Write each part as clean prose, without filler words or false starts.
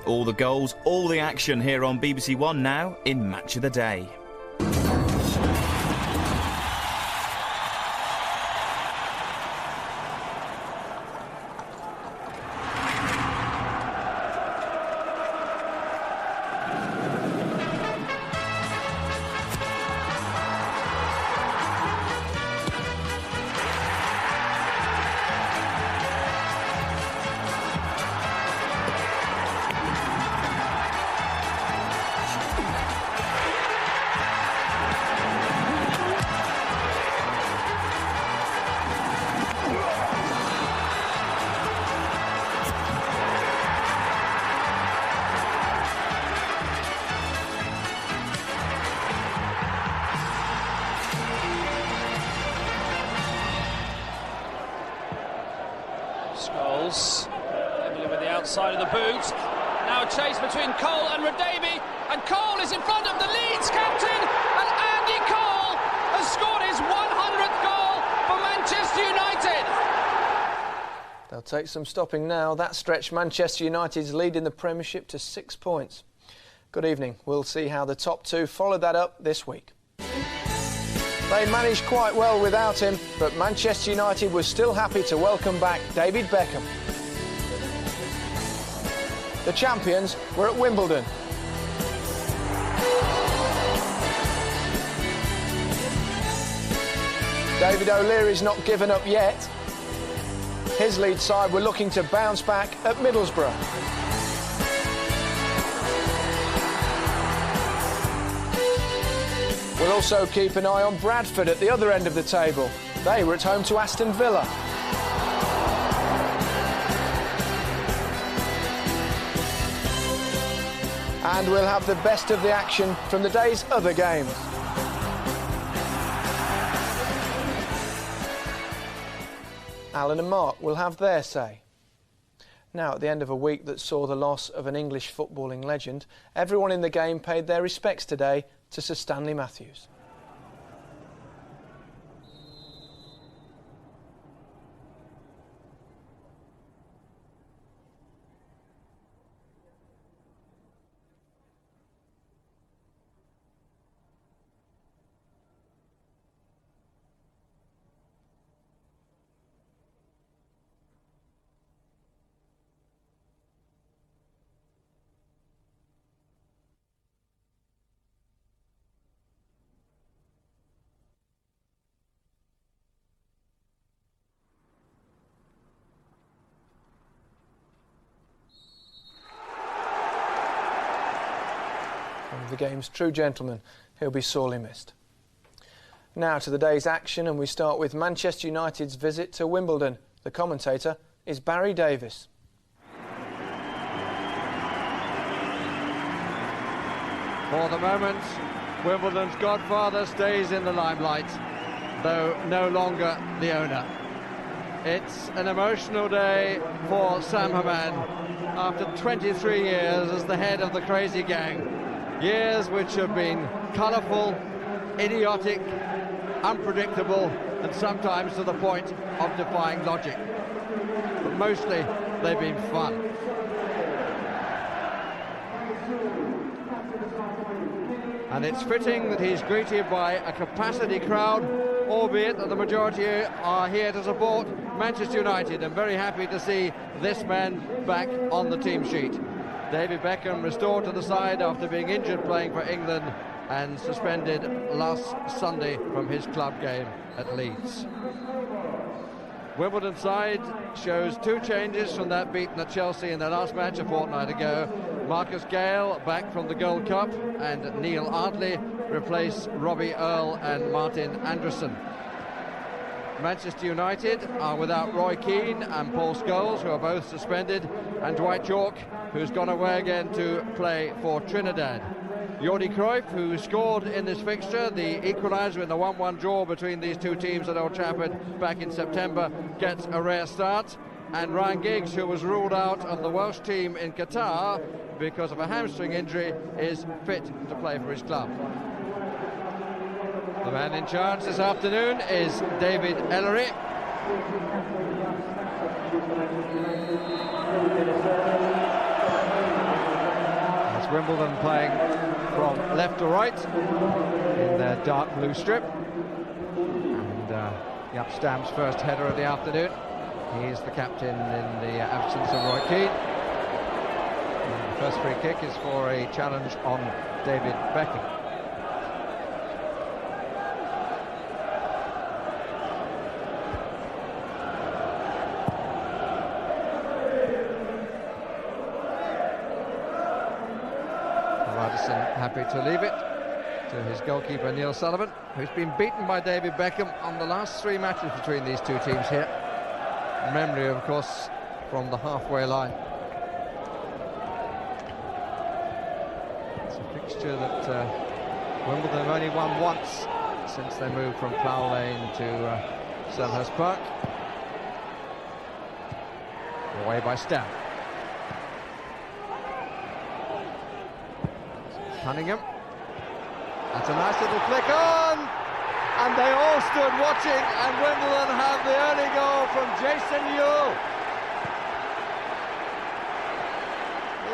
All the goals, all the action here on BBC One now in Match of the Day. Scholes, Emily with the outside of the boot. Now a chase between Cole and Radebe, and Cole is in front of the Leeds captain, and Andy Cole has scored his 100th goal for Manchester United. They'll take some stopping now. That stretched Manchester United's lead in the Premiership to 6 points. Good evening. We'll see how the top two followed that up this week. They managed quite well without him, but Manchester United was still happy to welcome back David Beckham. The champions were at Wimbledon. David O'Leary's not given up yet. His lead side were looking to bounce back at Middlesbrough. We'll also keep an eye on Bradford at the other end of the table. They were at home to Aston Villa. And we'll have the best of the action from the day's other games. Alan and Mark will have their say. Now, at the end of a week that saw the loss of an English footballing legend, everyone in the game paid their respects today to Sir Stanley Matthews. The game's true gentleman. He'll be sorely missed. Now to the day's action, and we start with Manchester United's visit to Wimbledon. The commentator is Barry Davis. For the moment, Wimbledon's godfather stays in the limelight, though no longer the owner. It's an emotional day for Sam Hammam after 23 years as the head of the crazy gang. Years which have been colourful, idiotic, unpredictable, and sometimes to the point of defying logic. But mostly, they've been fun. And it's fitting that he's greeted by a capacity crowd, albeit that the majority are here to support Manchester United, and very happy to see this man back on the team sheet. David Beckham restored to the side after being injured playing for England and suspended last Sunday from his club game at Leeds. Wimbledon side shows two changes from that beaten at Chelsea in their last match a fortnight ago. Marcus Gale back from the Gold Cup, and Neil Ardley replace Robbie Earle and Martin Anderson. Manchester United are without Roy Keane and Paul Scholes, who are both suspended, and Dwight Yorke, who's gone away again to play for Trinidad. Jordi Cruyff, who scored in this fixture, the equaliser in the 1-1 draw between these two teams at Old Trafford back in September, gets a rare start. And Ryan Giggs, who was ruled out of the Welsh team in Qatar because of a hamstring injury, is fit to play for his club. The man in charge this afternoon is David Ellery. It's Wimbledon playing from left to right in their dark blue strip. And Jaap Stam's first header of the afternoon. He is the captain in the absence of Roy Keane. And the first free kick is for a challenge on David Beckham. Radisson happy to leave it to his goalkeeper Neil Sullivan, who's been beaten by David Beckham on the last 3 matches between these two teams here. Memory, of course, from the halfway line. It's a fixture that Wimbledon have only won once since they moved from Plough Lane to Selhurst Park. Away by Stam. Cunningham. That's a nice little flick on, and they all stood watching, and Wimbledon have the early goal from Jason Yuill.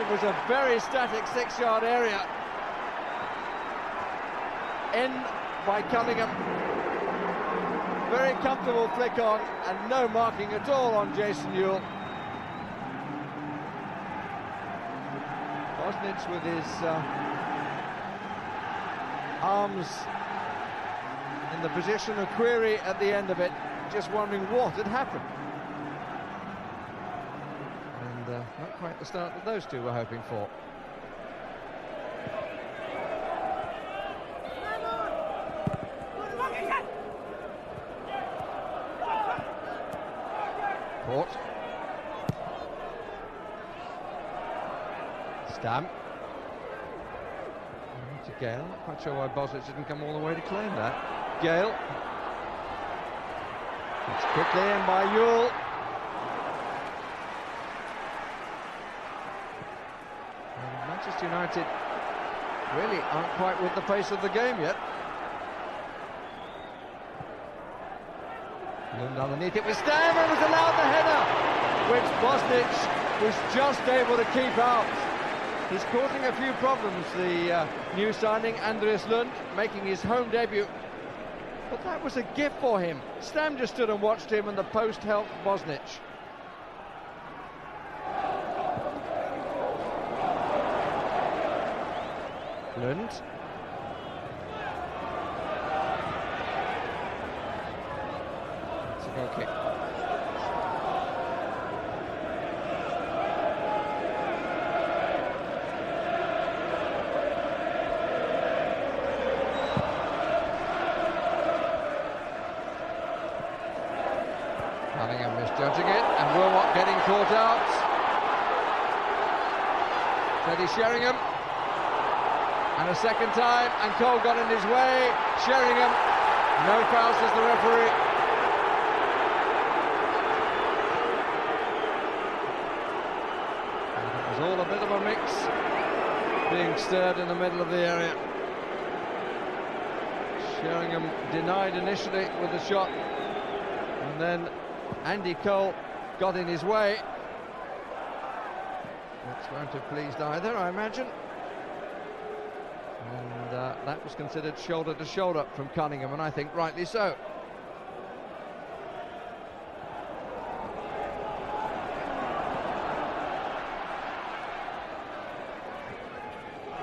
It was a very static 6-yard area. In by Cunningham. Very comfortable flick on, and no marking at all on Jason Yuill. Bosnich with his arms in the position of query at the end of it, just wondering what had happened. And not quite the start that those two were hoping for. Port. Stam. To Gale. Not quite sure why Bosnich didn't come all the way to claim that. Gale. It's quickly in by Yuill. And Manchester United really aren't quite with the pace of the game yet. Lund underneath it with Stam, and was allowed the header, which Bosnich was just able to keep out. He's causing a few problems, the new signing, Andreas Lund, making his home debut. But that was a gift for him. Stam just stood and watched him, and the post helped Bosnich. Lund. It's a goal kick. Cunningham misjudging it, and Wilmot getting caught out. Teddy Sheringham, and a second time, and Cole got in his way. Sheringham, no foul, says the referee. And it was all a bit of a mix, being stirred in the middle of the area. Sheringham denied initially with the shot, and then Andy Cole got in his way. Which won't have pleased either, I imagine. And that was considered shoulder to shoulder from Cunningham, and I think rightly so.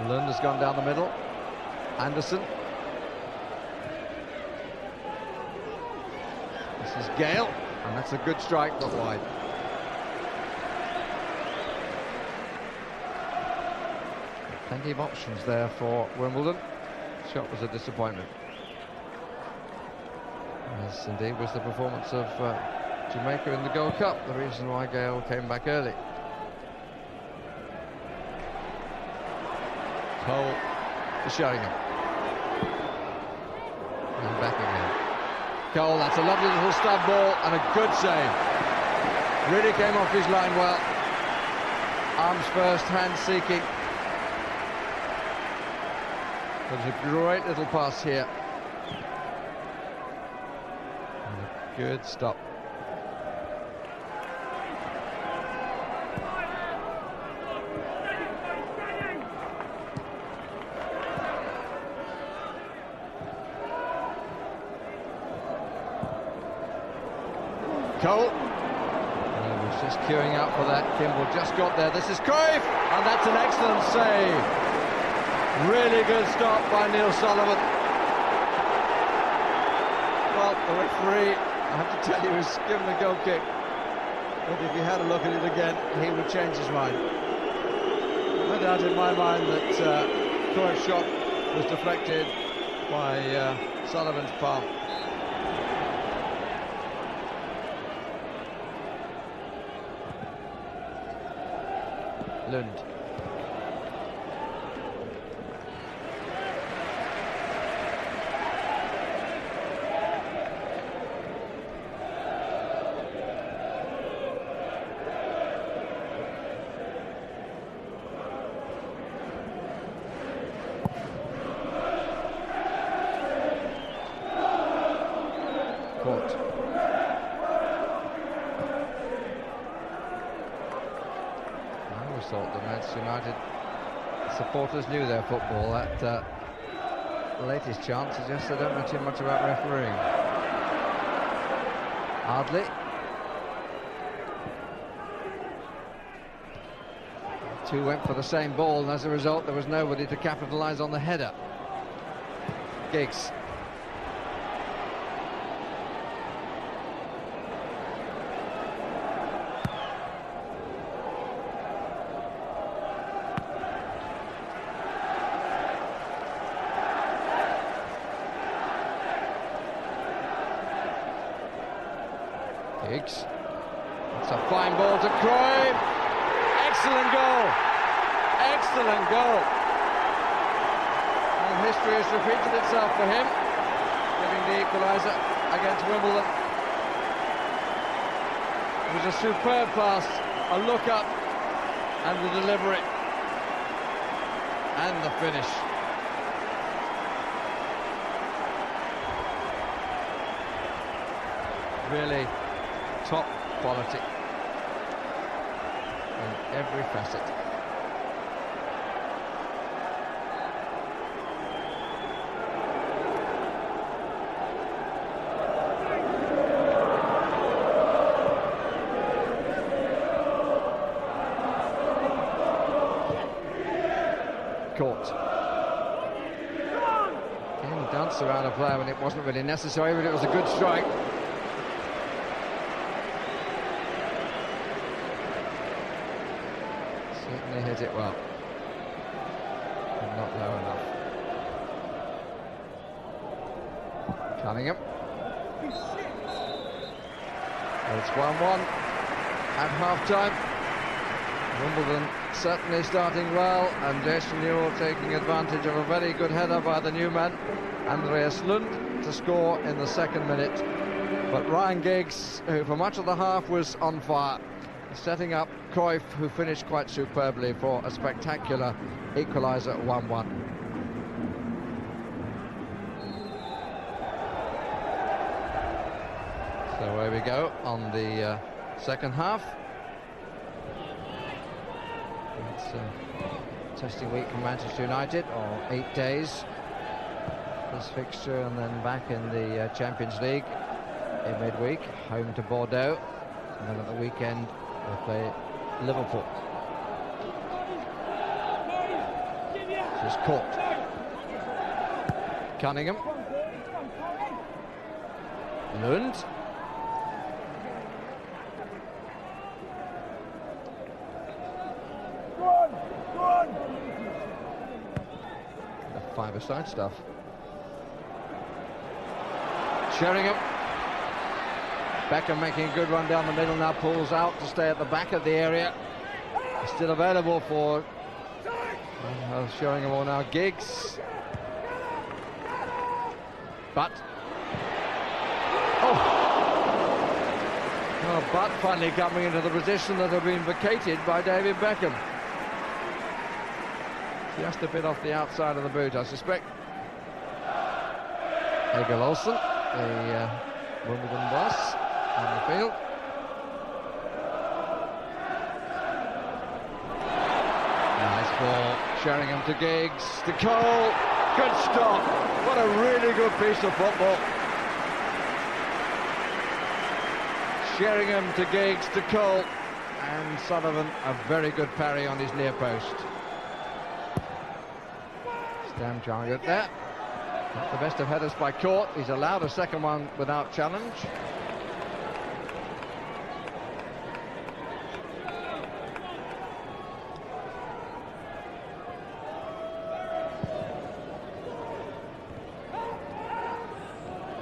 Lund has gone down the middle. Anderson. This is Gale, and that's a good strike, but wide. Plenty of options there for Wimbledon. Shot was a disappointment, as indeed was the performance of Jamaica in the Gold Cup, the reason why Gale came back early. Cole to Sheringham. And back again. Cole, that's a lovely little stab ball and a good save. Really came off his line well. Arms first, hands seeking. There's a great little pass here. And a good stop. Cole. He was just queuing up for that. Kimball just got there. This is Cruyff, and that's an excellent save. Really good stop by Neil Sullivan. Well, the referee, I have to tell you, was given a goal kick. But if he had a look at it again, he would change his mind. No doubt in my mind that Cruyff's shot was deflected by Sullivan's palm. Lund. Caught. I always thought the Manchester United supporters knew their football. That latest chance suggests they don't know too much about refereeing. Ardley. Two went for the same ball, and as a result there was nobody to capitalise on the header. Giggs. Giggs. It's a fine ball to Cruyff. Excellent goal. Excellent goal. And history has repeated itself for him, getting the equaliser against Wimbledon. It was a superb pass, a look up, and the delivery, and the finish. Really top quality in every facet. Caught. Again, he danced around a player when it wasn't really necessary, but it was a good strike. Certainly hit it well, but not low enough. Cunningham. It's 1-1 at half-time. Wimbledon certainly starting well, and Deschanel taking advantage of a very good header by the new man, Andreas Lund, to score in the second minute. But Ryan Giggs, who for much of the half was on fire, setting up Cruyff, who finished quite superbly for a spectacular equaliser at 1-1. So away we go on the second half. It's a testing week for Manchester United, or 8 days. This fixture, and then back in the Champions League in midweek, home to Bordeaux, and then at the weekend they play Liverpool. This is caught. Cunningham. Lund. The five-a-side stuff. Sheringham. Beckham making a good run down the middle, now pulls out to stay at the back of the area. Still available for Sheringham, or now Giggs. But Butt finally coming into the position that had been vacated by David Beckham. Just a bit off the outside of the boot, I suspect. Egil Olsen, the Wimbledon boss, on the field. Nice ball, Sheringham to Giggs, to Cole. Good stop. What a really good piece of football. Sheringham to Giggs to Cole, and Sullivan a very good parry on his near post. Stam trying it there. Not the best of headers by Court. He's allowed a second one without challenge.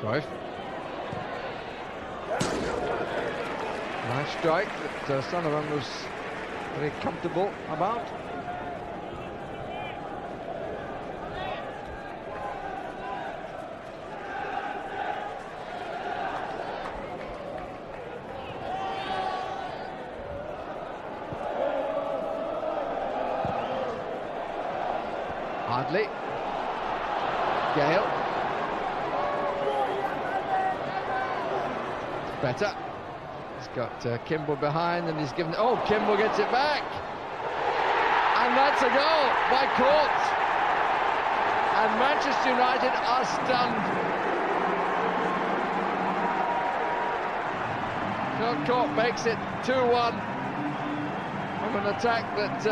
Cruyff. Nice strike that Sullivan was very comfortable about. Hardley. Gale. It's better. He's got Kimball behind and he's given... Oh, Kimball gets it back! And that's a goal by Court! And Manchester United are stunned. Phil Court makes it 2-1 from an attack that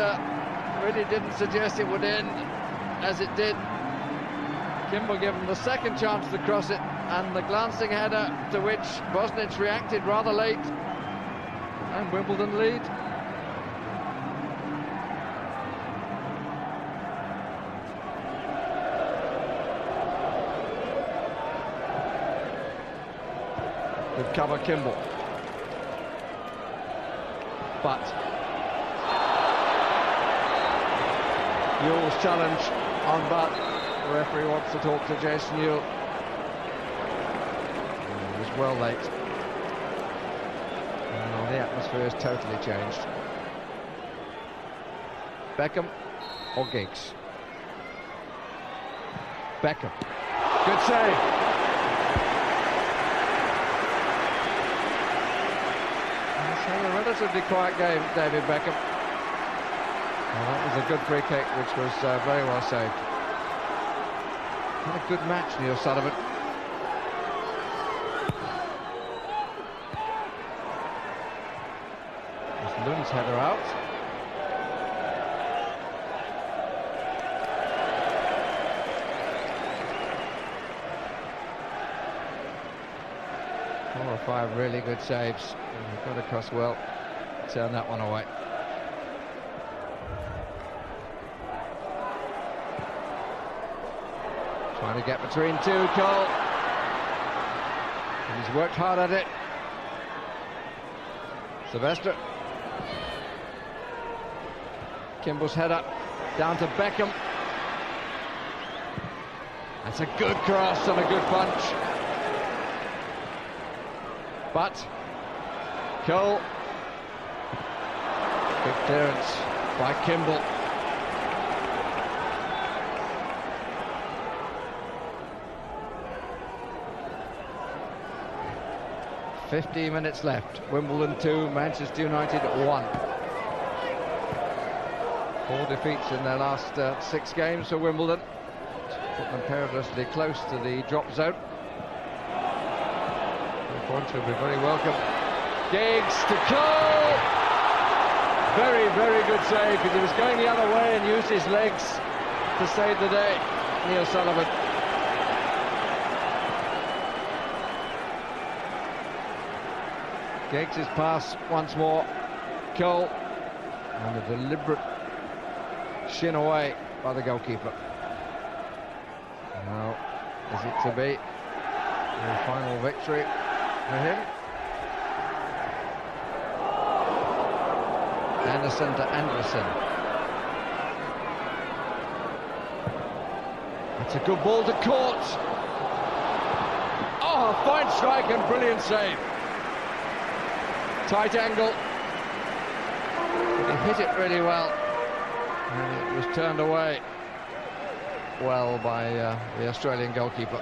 really didn't suggest it would end as it did. Kimball given the second chance to cross it, and the glancing header to which Bosnich reacted rather late, and Wimbledon lead. Good cover, Kimball. But Ewell's challenge on Butt. The referee wants to talk to Jason Ewell. He was well late. Well, the atmosphere has totally changed. Beckham or Giggs? Beckham. Good save. It's had a relatively quiet game, David Beckham. Well, that was a good free kick, which was very well saved. Had a good match, Neil Sullivan. There's Lund's header out. Four or five really good saves. And got across well. Turn that one away. Trying to get between two, Cole. And he's worked hard at it. Sylvester. Kimball's header down to Beckham. That's a good cross and a good punch. But Cole. Good clearance by Kimball. .50 minutes left. Wimbledon 2, Manchester United 1. 4 defeats in their last 6 games for Wimbledon. Put them perilously close to the drop zone. 3 points will be very welcome. Giggs to Cole! Very, very good save, because he was going the other way and used his legs to save the day. Neil Sullivan. Giggs' pass once more. Cole, and a deliberate shin away by the goalkeeper. Now, is it to be the final victory for him? Anderson to Anderson. That's a good ball to Court. Oh, fine strike and brilliant save. Tight angle. He hit it really well. And it was turned away well by the Australian goalkeeper.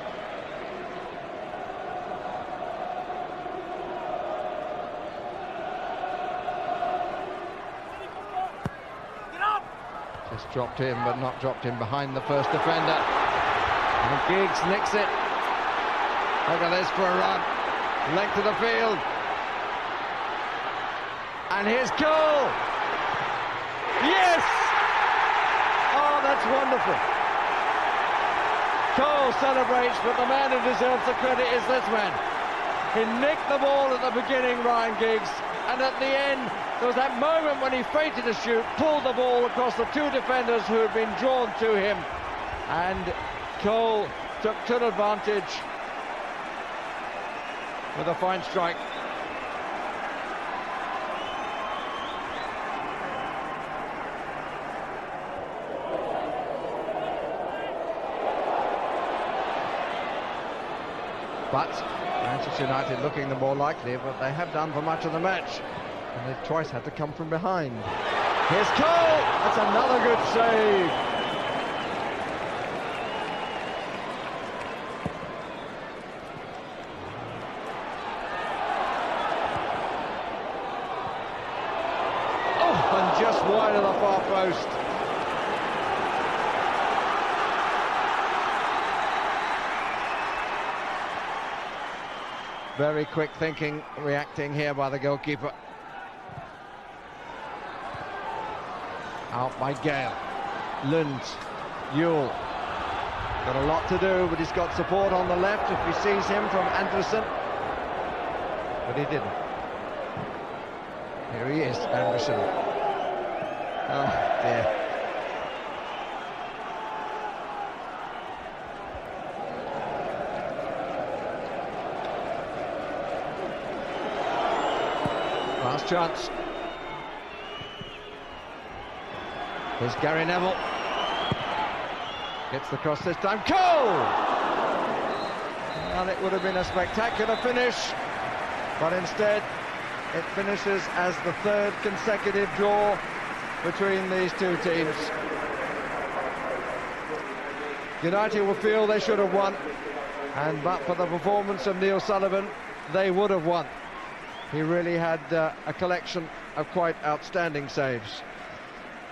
Just dropped in, but not dropped in behind the first defender. And Giggs nicks it. Look at this for a run. Length of the field. And here's Cole. Yes! Oh, that's wonderful. Cole celebrates, but the man who deserves the credit is this man. He nicked the ball at the beginning, Ryan Giggs, and at the end, there was that moment when he feinted to shoot, pulled the ball across the two defenders who had been drawn to him, and Cole took full advantage with a fine strike. But Manchester United looking the more likely, but they have done for much of the match. And they've twice had to come from behind. Here's Cole! That's another good save. Oh, and just wide of the far post. Very quick thinking, reacting here by the goalkeeper. Out by Gale. Lund. Ewell. Got a lot to do, but he's got support on the left if he sees him from Anderson. But he didn't. Here he is, Anderson. Oh, dear. Last chance. Here's Gary Neville. Gets the cross this time. Cole! And it would have been a spectacular finish, but instead it finishes as the third consecutive draw between these two teams. United will feel they should have won, and but for the performance of Neil Sullivan, they would have won. He really had a collection of quite outstanding saves.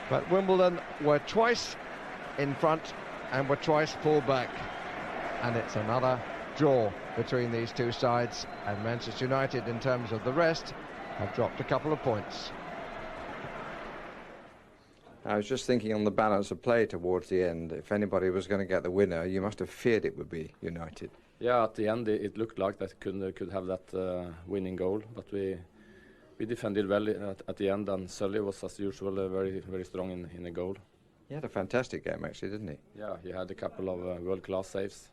But Wimbledon were twice in front and were twice pulled back. And it's another draw between these two sides. And Manchester United, in terms of the rest, have dropped a couple of points. I was just thinking on the balance of play towards the end. If anybody was going to get the winner, you must have feared it would be United. Yeah, at the end it looked like that could have that winning goal, but we defended well at the end, and Sully was as usual very strong in the goal. He had a fantastic game actually, didn't he? Yeah, he had a couple of world-class saves,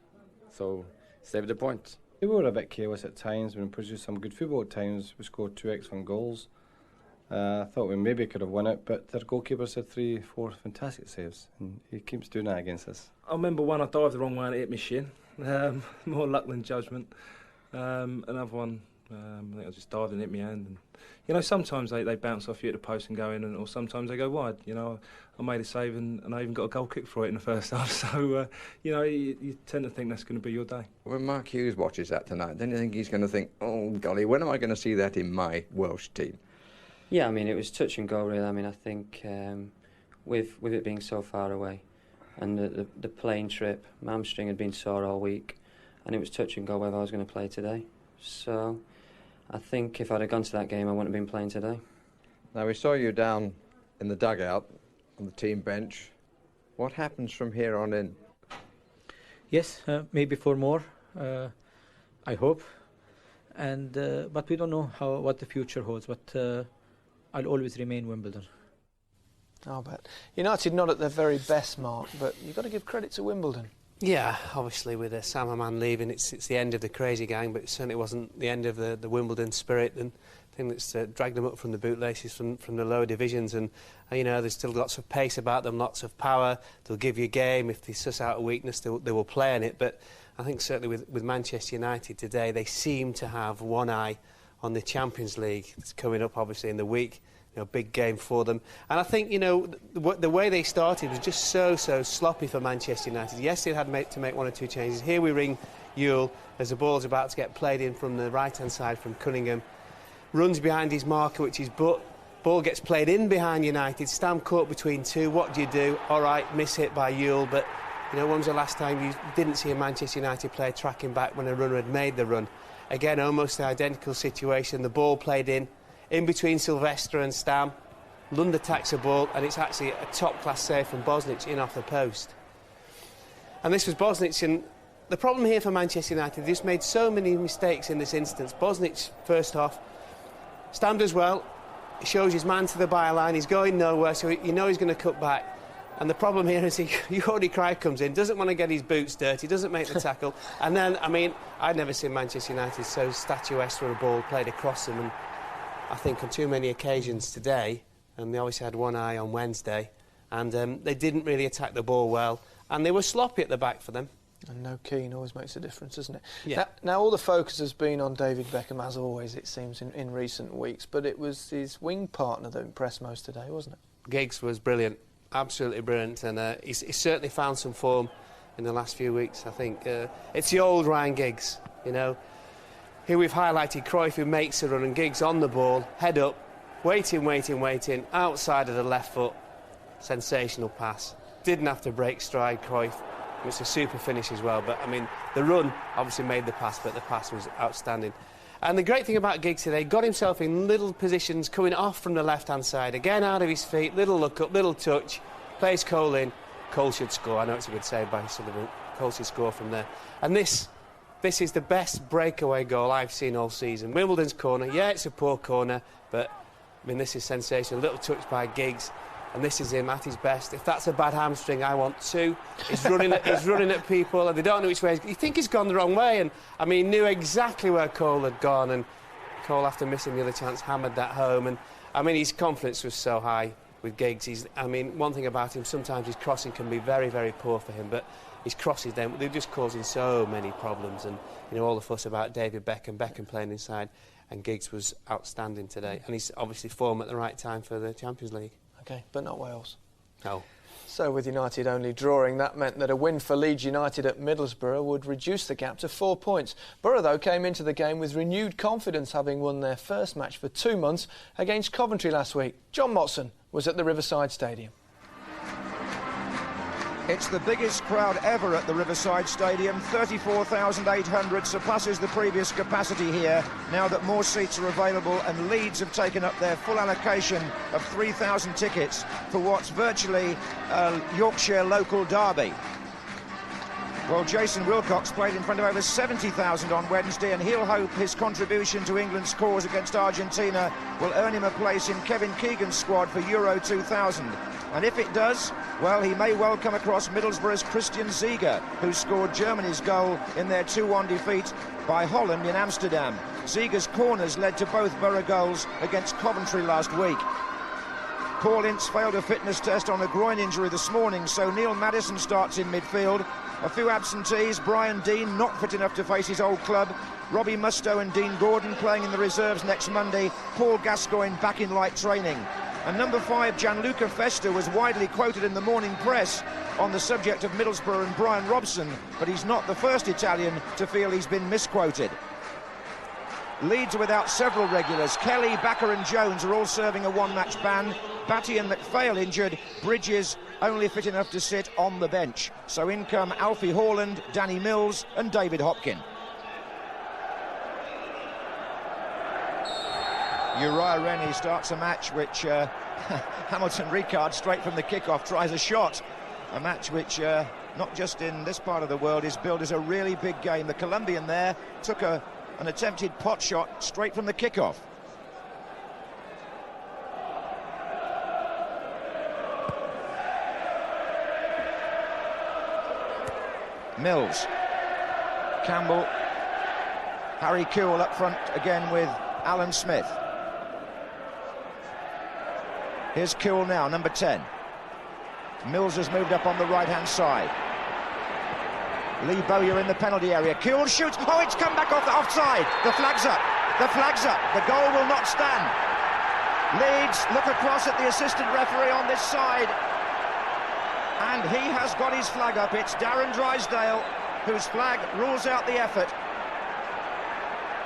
so saved the point. We were a bit careless at times. We produced some good football at times. We scored 2 excellent goals. I thought we maybe could have won it, but their goalkeepers had 3-4 fantastic saves, and he keeps doing that against us. I remember one I dived the wrong way and it hit my shin. More luck than judgment. Another one, I think I just dived and hit my hand. And, you know, sometimes they bounce off you at the post and go in, or sometimes they go wide. You know, I made a save and I even got a goal kick for it in the first half. So, you know, you tend to think that's going to be your day. When Mark Hughes watches that tonight, then you think he's going to think, oh golly, when am I going to see that in my Welsh team? Yeah, I mean, it was touch and go really. I mean, I think with it being so far away, and the plane trip, my hamstring had been sore all week, and it was touch and go whether I was going to play today. So I think if I'd have gone to that game, I wouldn't have been playing today. Now, we saw you down in the dugout on the team bench. What happens from here on in? Yes, maybe 4 more, I hope. And but we don't know what the future holds, but I'll always remain Wimbledon. I'll bet. United not at their very best, Mark, but you've got to give credit to Wimbledon. Yeah, obviously with Sam Hammam leaving, it's the end of the crazy gang, but it certainly wasn't the end of the Wimbledon spirit and thing that's dragged them up from the bootlaces from the lower divisions. And you know, there's still lots of pace about them, lots of power. They'll give you a game. If they suss out a weakness, they will play on it. But I think certainly with Manchester United today, they seem to have one eye on the Champions League. It's coming up obviously in the week. You know, big game for them. And I think, you know, the way they started was just so sloppy for Manchester United. Yes, they had to make 1 or 2 changes. Here we ring Ewell as the ball's about to get played in from the right-hand side from Cunningham. Runs behind his marker, which is Butt. Ball gets played in behind United. Stam caught between 2. What do you do? All right, miss-hit by Ewell, but, you know, when was the last time you didn't see a Manchester United player tracking back when a runner had made the run? Again, almost the identical situation. The ball played in. in between Sylvester and Stam. Lund attacks the ball, and it's actually a top-class save from Bosnich in off the post. And this was Bosnich, and the problem here for Manchester United, they just made so many mistakes in this instance. Bosnich, first off, Stam does well, he shows his man to the byline, he's going nowhere, so you know he's going to cut back. And the problem here is Jordi Cruyff comes in, doesn't want to get his boots dirty, doesn't make the tackle, and then, I mean, I'd never seen Manchester United so statuesque for a ball played across them, and I think on too many occasions today, and they obviously had one eye on Wednesday, and they didn't really attack the ball well, and they were sloppy at the back for them. And no Keane always makes a difference, doesn't it? Yeah. Now all the focus has been on David Beckham, as always, it seems, in recent weeks, but it was his wing partner that impressed most today, wasn't it? Giggs was brilliant, absolutely brilliant, and he's certainly found some form in the last few weeks, I think. It's the old Ryan Giggs, you know. Here we've highlighted Cruyff, who makes a run, and Giggs on the ball, head up, waiting, outside of the left foot. Sensational pass. Didn't have to break stride, Cruyff. It's a super finish as well, but I mean, the run obviously made the pass, but the pass was outstanding. And the great thing about Giggs today, got himself in little positions coming off from the left-hand side, again out of his feet, little look up, little touch, plays Cole in. Cole should score. I know it's a good save by Sullivan. Cole should score from there. And this is the best breakaway goal I've seen all season. Wimbledon's corner, yeah, it's a poor corner, but I mean, this is sensational. Little touch by Giggs, and this is him at his best. If that's a bad hamstring, I want two. He's running at people, and they don't know which way. You think he's gone the wrong way, and I mean, he knew exactly where Cole had gone, and Cole, after missing the other chance, hammered that home. And I mean, his confidence was so high with Giggs. I mean, one thing about him, sometimes his crossing can be very, very poor for him, but his crosses, they're just causing so many problems. And you know, all the fuss about David Beckham playing inside. And Giggs was outstanding today, and he's obviously form at the right time for the Champions League. OK, but not Wales. No. So with United only drawing, that meant that a win for Leeds United at Middlesbrough would reduce the gap to 4 points. Borough, though, came into the game with renewed confidence, having won their first match for 2 months against Coventry last week. John Motson was at the Riverside Stadium. It's the biggest crowd ever at the Riverside Stadium. 34,800 surpasses the previous capacity here, now that more seats are available and Leeds have taken up their full allocation of 3,000 tickets for what's virtually a Yorkshire local derby. Well, Jason Wilcox played in front of over 70,000 on Wednesday, and he'll hope his contribution to England's cause against Argentina will earn him a place in Kevin Keegan's squad for Euro 2000. And if it does, well, he may well come across Middlesbrough's Christian Ziege, who scored Germany's goal in their 2-1 defeat by Holland in Amsterdam. Ziege's corners led to both Borough goals against Coventry last week. Paul Ince failed a fitness test on a groin injury this morning, so Neil Maddison starts in midfield. A few absentees, Brian Deane not fit enough to face his old club, Robbie Mustoe and Dean Gordon playing in the reserves next Monday, Paul Gascoigne back in light training. And number 5, Gianluca Festa, was widely quoted in the morning press on the subject of Middlesbrough and Brian Robson, but he's not the first Italian to feel he's been misquoted. Leeds are without several regulars. Kelly, Bakker and Jones are all serving a one-match ban. Batty and McPhail injured. Bridges only fit enough to sit on the bench. So in come Alfie Haaland, Danny Mills and David Hopkin. Uriah Rennie starts a match which Hamilton Ricard, straight from the kickoff, tries a shot. A match which, not just in this part of the world, is billed as a really big game. The Colombian there took an attempted pot shot straight from the kickoff. Mills, Campbell, Harry Kewell up front again with Alan Smith. Here's Kewell now, number 10. Mills has moved up on the right-hand side. Lee Bowyer in the penalty area. Kewell shoots. Oh, it's come back off the offside. The flag's up. The flag's up. The goal will not stand. Leeds look across at the assistant referee on this side, and he has got his flag up. It's Darren Drysdale whose flag rules out the effort.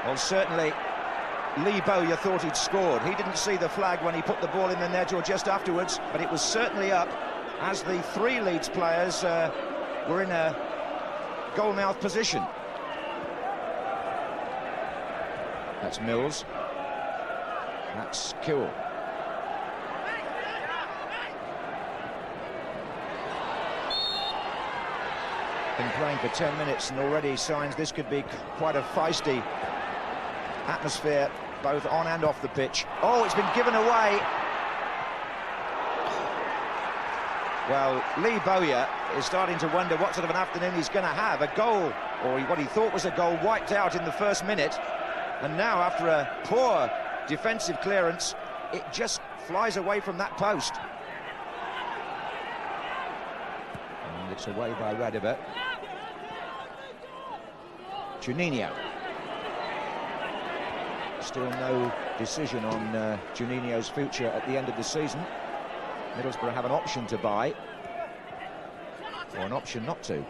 Well, certainly Lee Bowyer thought he'd scored. He didn't see the flag when he put the ball in the net or just afterwards, but it was certainly up as the 3 Leeds players were in a goal-mouth position. That's Mills. That's Kuhl. Been playing for 10 minutes and already signs this could be quite a feisty atmosphere, both on and off the pitch. Oh, it's been given away. Well, Lee Bowyer is starting to wonder what sort of an afternoon he's going to have. A goal, or what he thought was a goal, wiped out in the first minute. And now, after a poor defensive clearance, it just flies away from that post. And it's away by Radebe. Juninho. Still no decision on Juninho's future at the end of the season. Middlesbrough have an option to buy, or an option not to.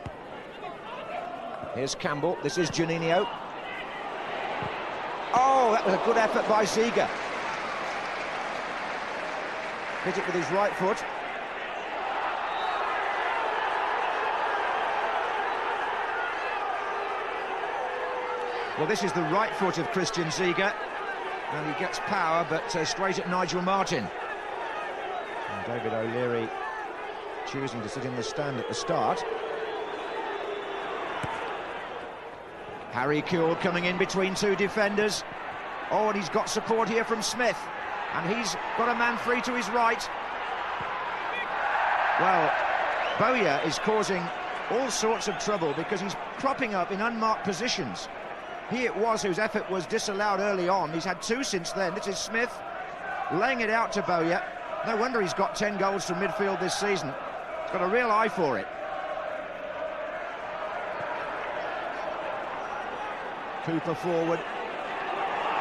Here's Campbell, this is Juninho. Oh, that was a good effort by Ziege. Hit it with his right foot. Well, this is the right foot of Christian Ziege, and he gets power, but straight at Nigel Martyn. And David O'Leary choosing to sit in the stand at the start. Harry Kuhl coming in between two defenders. Oh, and he's got support here from Smith, and he's got a man free to his right. Well, Bowyer is causing all sorts of trouble because he's cropping up in unmarked positions. He it was whose effort was disallowed early on. He's had two since then. This is Smith laying it out to Bowyer. No wonder he's got 10 goals from midfield this season. He's got a real eye for it. Cooper forward.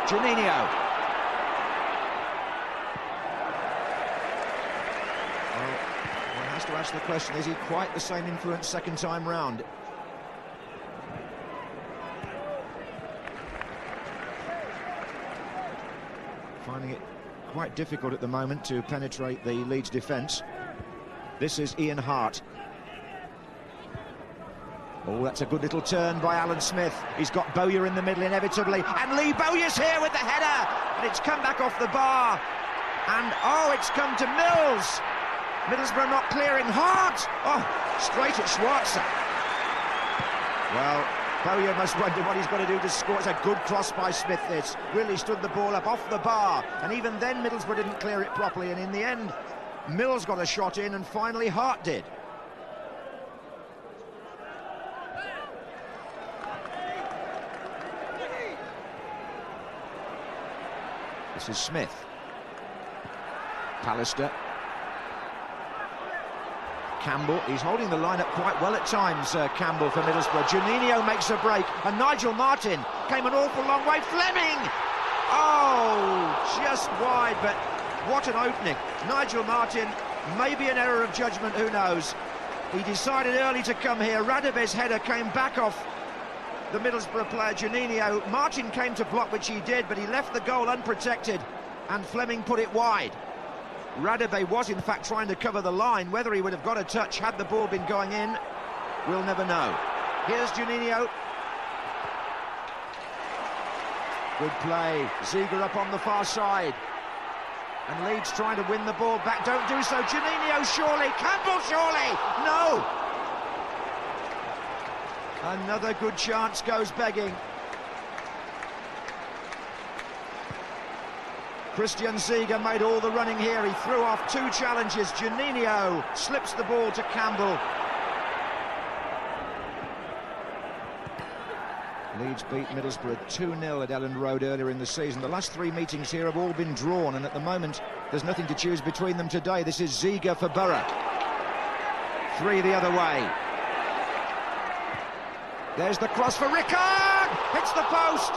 Juninho. Well, one has to ask the question, is he quite the same influence second time round? Finding it quite difficult at the moment to penetrate the Leeds defence. This is Ian Hart. Oh, that's a good little turn by Alan Smith. He's got Bowyer in the middle inevitably, and Lee Bowyer's here with the header, and it's come back off the bar, and oh, it's come to Mills. Middlesbrough not clearing. Hart! Oh, straight at Schwarzer. Well, Bowyer must wonder what he's got to do to score. It's a good cross by Smith. This really stood the ball up off the bar, and even then Middlesbrough didn't clear it properly, and in the end Mills got a shot in, and finally Hart did. This is Smith. Pallister. Campbell, he's holding the line up quite well at times, Campbell for Middlesbrough. Juninho makes a break, and Nigel Martyn came an awful long way. Fleming! Oh, just wide, but what an opening. Nigel Martyn, maybe an error of judgment, who knows. He decided early to come here. Radebe's header came back off the Middlesbrough player, Juninho. Martyn came to block, which he did, but he left the goal unprotected, and Fleming put it wide. Radebe was in fact trying to cover the line. Whether he would have got a touch had the ball been going in, we'll never know. Here's Juninho. Good play. Ziege up on the far side, and Leeds trying to win the ball back. Don't do so. Juninho surely. Campbell surely. No. Another good chance goes begging. Christian Ziege made all the running here. He threw off two challenges. Juninho slips the ball to Campbell. Leeds beat Middlesbrough 2-0 at Elland Road earlier in the season. The last three meetings here have all been drawn, and at the moment there's nothing to choose between them today. This is Ziege for Borough. 3 the other way. There's the cross for Rickard! Hits the post!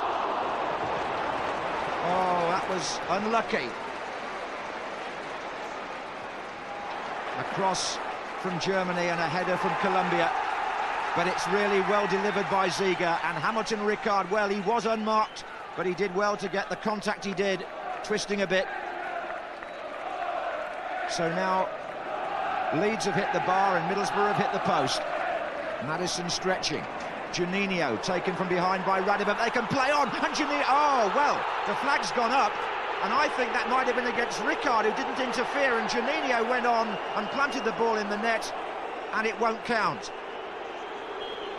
Oh, that was unlucky. A cross from Germany and a header from Colombia. But it's really well delivered by Ziege, and Hamilton Rickard, well, he was unmarked, but he did well to get the contact he did, twisting a bit. So now Leeds have hit the bar and Middlesbrough have hit the post. Maddison stretching. Juninho taken from behind by Radebe. They can play on, and Juninho, oh well, the flag's gone up, and I think that might have been against Ricard, who didn't interfere, and Juninho went on and planted the ball in the net, and it won't count.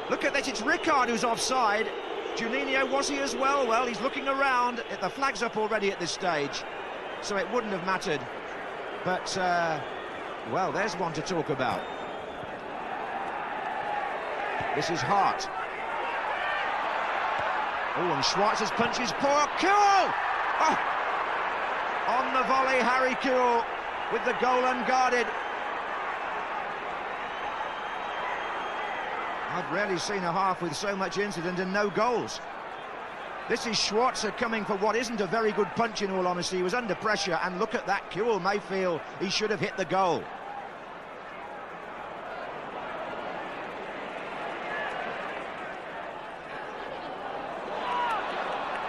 Look at that, it's Ricard who's offside. Juninho, was he as well? Well, he's looking around. The flag's up already at this stage, so it wouldn't have mattered. But, well, there's one to talk about. This is Hart. Oh, and Schweitzer's punch is poor. Kuhl! Oh! On the volley, Harry Kuhl with the goal unguarded. I've rarely seen a half with so much incident and no goals. This is Schweitzer coming for what isn't a very good punch, in all honesty. He was under pressure, and look at that. Kuhl may feel he should have hit the goal.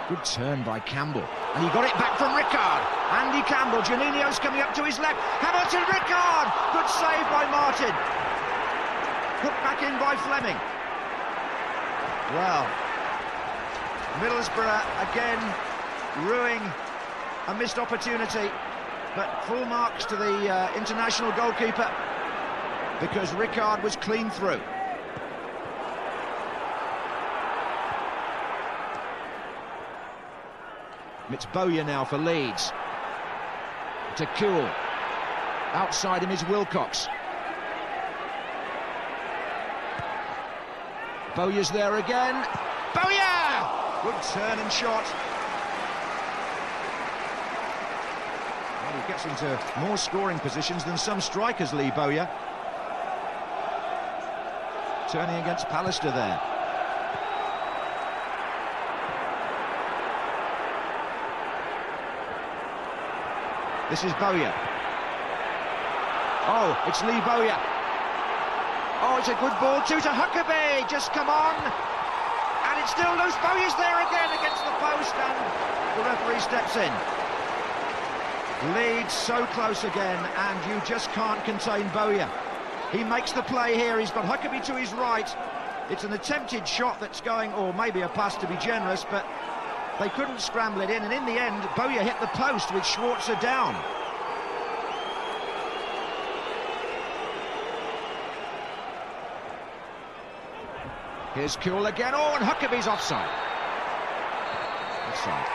Good turn by Campbell, and he got it back from Ricard. Andy Campbell, Juninho's coming up to his left. Hamilton, Ricard! Good save by Martin. Hooked back in by Fleming. Well, Middlesbrough again ruining a missed opportunity, but full marks to the international goalkeeper, because Ricard was clean through. It's Bowyer now for Leeds. To Kuhl. Outside him is Wilcox. Bowyer's there again. Bowyer! Good turn and shot. Well, he gets into more scoring positions than some strikers, Lee Bowyer. Turning against Pallister there. This is Bowyer. Oh, it's Lee Bowyer. Oh, it's a good ball too to Huckabee. Just come on. And it's still loose. Bowyer's there again against the post, and the referee steps in. Leeds so close again, and you just can't contain Bowyer. He makes the play here. He's got Huckabee to his right. It's an attempted shot that's going, or maybe a pass to be generous, but they couldn't scramble it in, and in the end, Bowyer hit the post with Schweitzer down. Here's Kuhl again. Oh, and Huckabee's offside. Offside.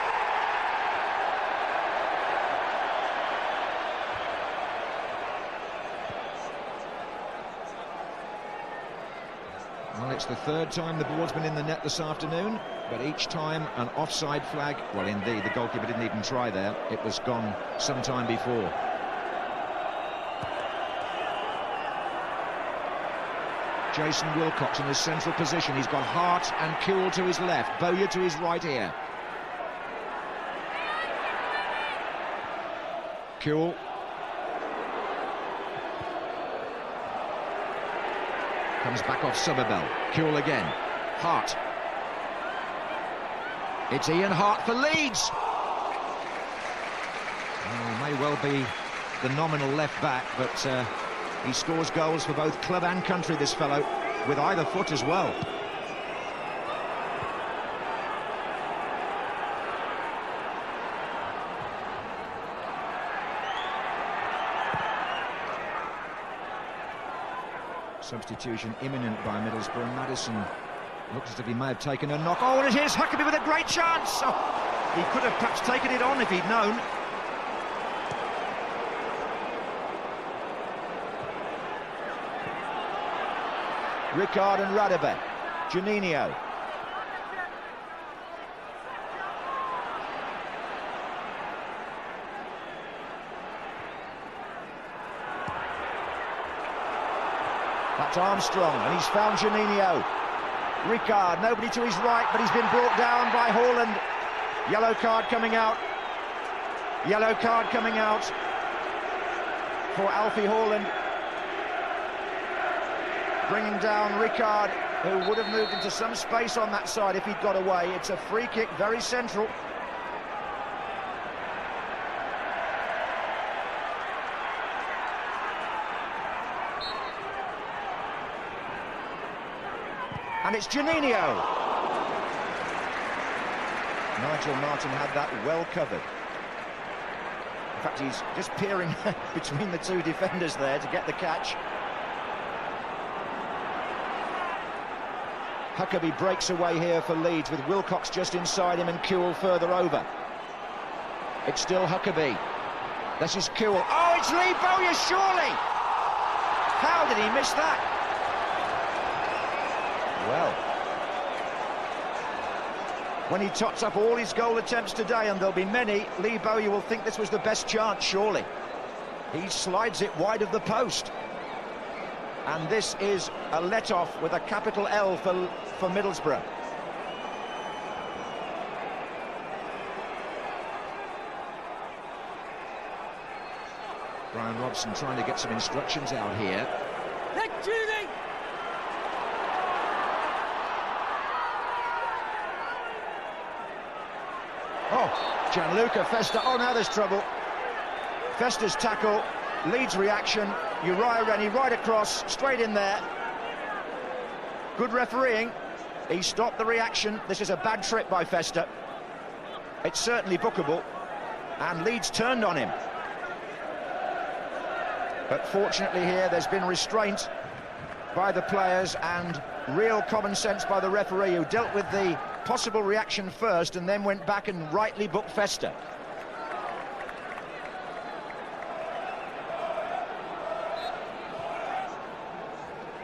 Well, it's the third time the ball's been in the net this afternoon, but each time an offside flag. Well, indeed, the goalkeeper didn't even try there. It was gone some time before. Jason Wilcox in his central position. He's got Hart and Kuhl to his left, Bowyer to his right here. Kuhl. Comes back off Somerville. Kuhl again. Hart. It's Ian Hart for Leeds. Oh, may well be the nominal left back, but he scores goals for both club and country, this fellow, with either foot as well. Substitution imminent by Middlesbrough. Maddison looks as if he may have taken a knock. Oh, and it is Huckabee with a great chance. Oh, he could have perhaps taken it on if he'd known. Ricard and Radebe. Juninho. That's Armstrong, and he's found Juninho. Ricard, nobody to his right, but he's been brought down by Haaland. Yellow card coming out. Yellow card coming out for Alfie Haaland. Bringing down Ricard, who would have moved into some space on that side if he'd got away. It's a free kick, very central. And it's Juninho. Nigel Martin had that well covered. In fact, he's just peering between the two defenders there to get the catch. Huckerby breaks away here for Leeds with Wilcox just inside him and Kewell further over. It's still Huckerby. This is Kewell. Oh, it's Lee Bowyer, surely! How did he miss that? Well, when he tots up all his goal attempts today, and there'll be many, Lee Bowyer will think this was the best chance, surely. He slides it wide of the post. And this is a let-off with a capital L for Middlesbrough. Brian Robson trying to get some instructions out here. Oh, Gianluca Festa. Oh, now there's trouble. Festa's tackle, Leeds reaction. Uriah Rennie right across, straight in there. Good refereeing. He stopped the reaction. This is a bad trip by Festa. It's certainly bookable. And Leeds turned on him. But fortunately here, there's been restraint by the players and real common sense by the referee, who dealt with the possible reaction first and then went back and rightly booked Festa.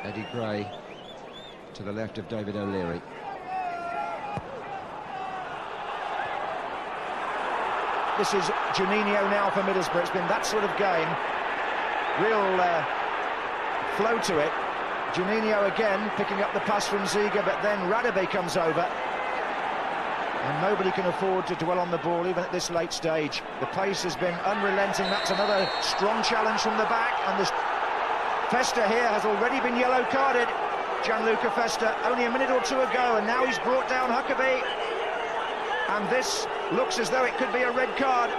Eddie Gray to the left of David O'Leary. This is Juninho now for Middlesbrough. It's been that sort of game. Real flow to it. Juninho again picking up the pass from Ziga, but then Radaby comes over. And nobody can afford to dwell on the ball even at this late stage. The pace has been unrelenting. That's another strong challenge from the back, and this Festa here has already been yellow carded. Gianluca Festa only a minute or two ago, and now he's brought down Huckerby, and this looks as though it could be a red card.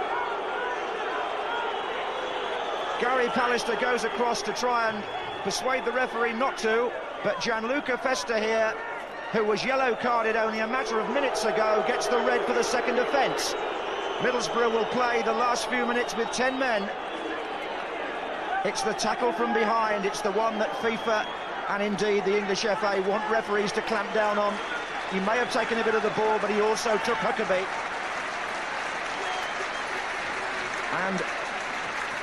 Gary Pallister goes across to try and persuade the referee not to, but Gianluca Festa here, who was yellow carded only a matter of minutes ago, gets the red for the second offence. Middlesbrough will play the last few minutes with 10 men. It's the tackle from behind, it's the one that FIFA and indeed the English FA want referees to clamp down on. He may have taken a bit of the ball, but he also took Huckerby. And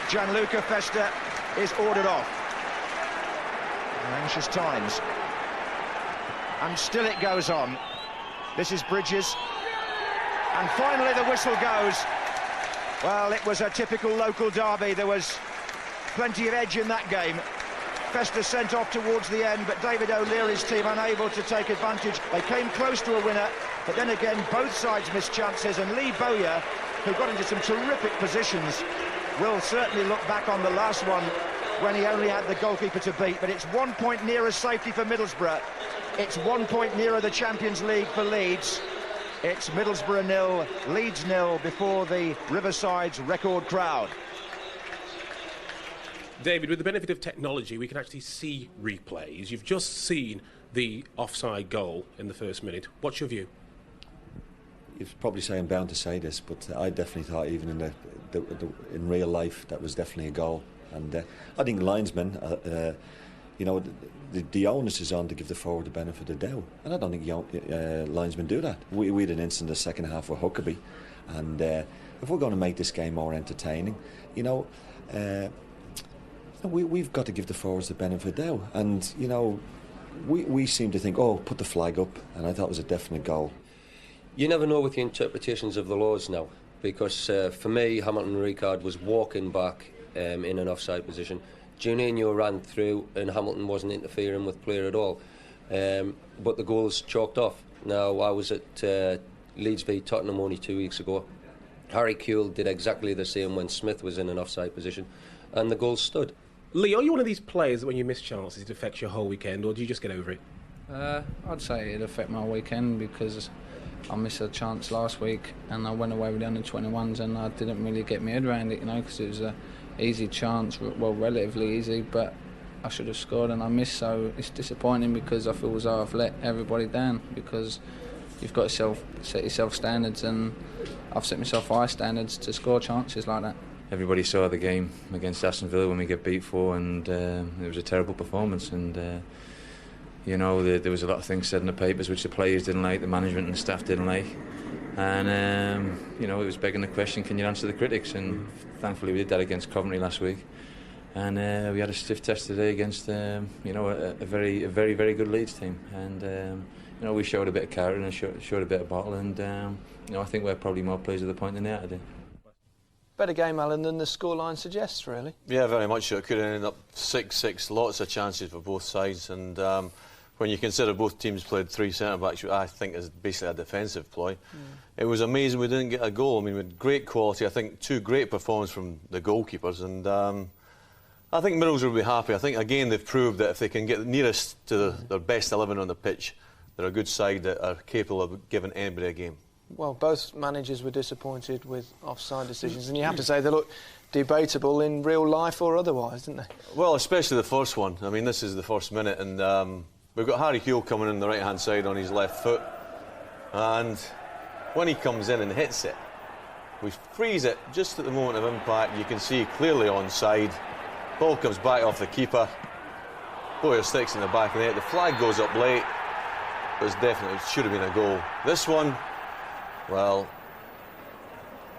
Gianluca Festa is ordered off. Anxious times. And still it goes on. This is Bridges. And finally the whistle goes. Well, it was a typical local derby. There was plenty of edge in that game. Festa sent off towards the end, but David O'Leary's team unable to take advantage. They came close to a winner, but then again both sides missed chances, and Lee Bowyer, who got into some terrific positions, will certainly look back on the last one when he only had the goalkeeper to beat. But it's 1 point nearer safety for Middlesbrough. It's 1 point nearer the Champions League for Leeds. It's Middlesbrough 0, Leeds 0 before the Riverside's record crowd. David, with the benefit of technology, we can actually see replays. You've just seen the offside goal in the first minute. What's your view? You'd probably say I'm bound to say this, but I definitely thought even in real life that was definitely a goal. And I think linesmen, you know, the onus is on to give the forward the benefit of the doubt, and I don't think linesmen do that. We had an incident in the second half with Huckerby, and if we're going to make this game more entertaining, you know, we've got to give the forwards the benefit of the doubt. And you know, we seem to think, oh, put the flag up, and I thought it was a definite goal. You never know with the interpretations of the laws now, because for me, Hamilton Ricard was walking back in an offside position. Juninho ran through and Hamilton wasn't interfering with player at all. But the goal's chalked off. Now, I was at Leeds v Tottenham only 2 weeks ago. Harry Kewell did exactly the same when Smith was in an offside position, and the goal stood. Lee, are you one of these players that when you miss chances it affects your whole weekend, or do you just get over it? I'd say it'd affect my weekend, because I missed a chance last week and I went away with the under-21s and I didn't really get my head around it, you know, because it was a easy chance, well, relatively easy, but I should have scored and I missed, so it's disappointing because I feel as though I've let everybody down, because you've got to set yourself standards, and I've set myself high standards to score chances like that. everybody saw the game against Aston Villa when we get beat 4, and it was a terrible performance. And you know, there was a lot of things said in the papers which the players didn't like, the management and the staff didn't like. And you know, it was begging the question, can you answer the critics? And thankfully we did that against Coventry last week. And we had a stiff test today against you know, a very good Leeds team. And you know, we showed a bit of character and showed a bit of bottle. And you know, I think we're probably more pleased with the point than they are today. Better game, Alan, than the scoreline suggests, really. Yeah, very much so. It could have ended up 6-6, lots of chances for both sides. And when you consider both teams played 3 centre-backs, I think is basically a defensive ploy. It was amazing we didn't get a goal. I mean, with great quality, I think 2 great performances from the goalkeepers. And I think Middlesbrough will be happy. I think, again, they've proved that if they can get nearest to their best 11 on the pitch, they're a good side that are capable of giving anybody a game. Well, both managers were disappointed with offside decisions, and you have to say they look debatable in real life or otherwise, didn't they? Well, especially the first one. I mean, this is the first minute, and we've got Harry Kewell coming in the right-hand side on his left foot, and when he comes in and hits it, we freeze it just at the moment of impact. You can see clearly onside. Ball comes back off the keeper. Bowyer sticks in the back of the net. The flag goes up late, but it's definitely should have been a goal. This one, well,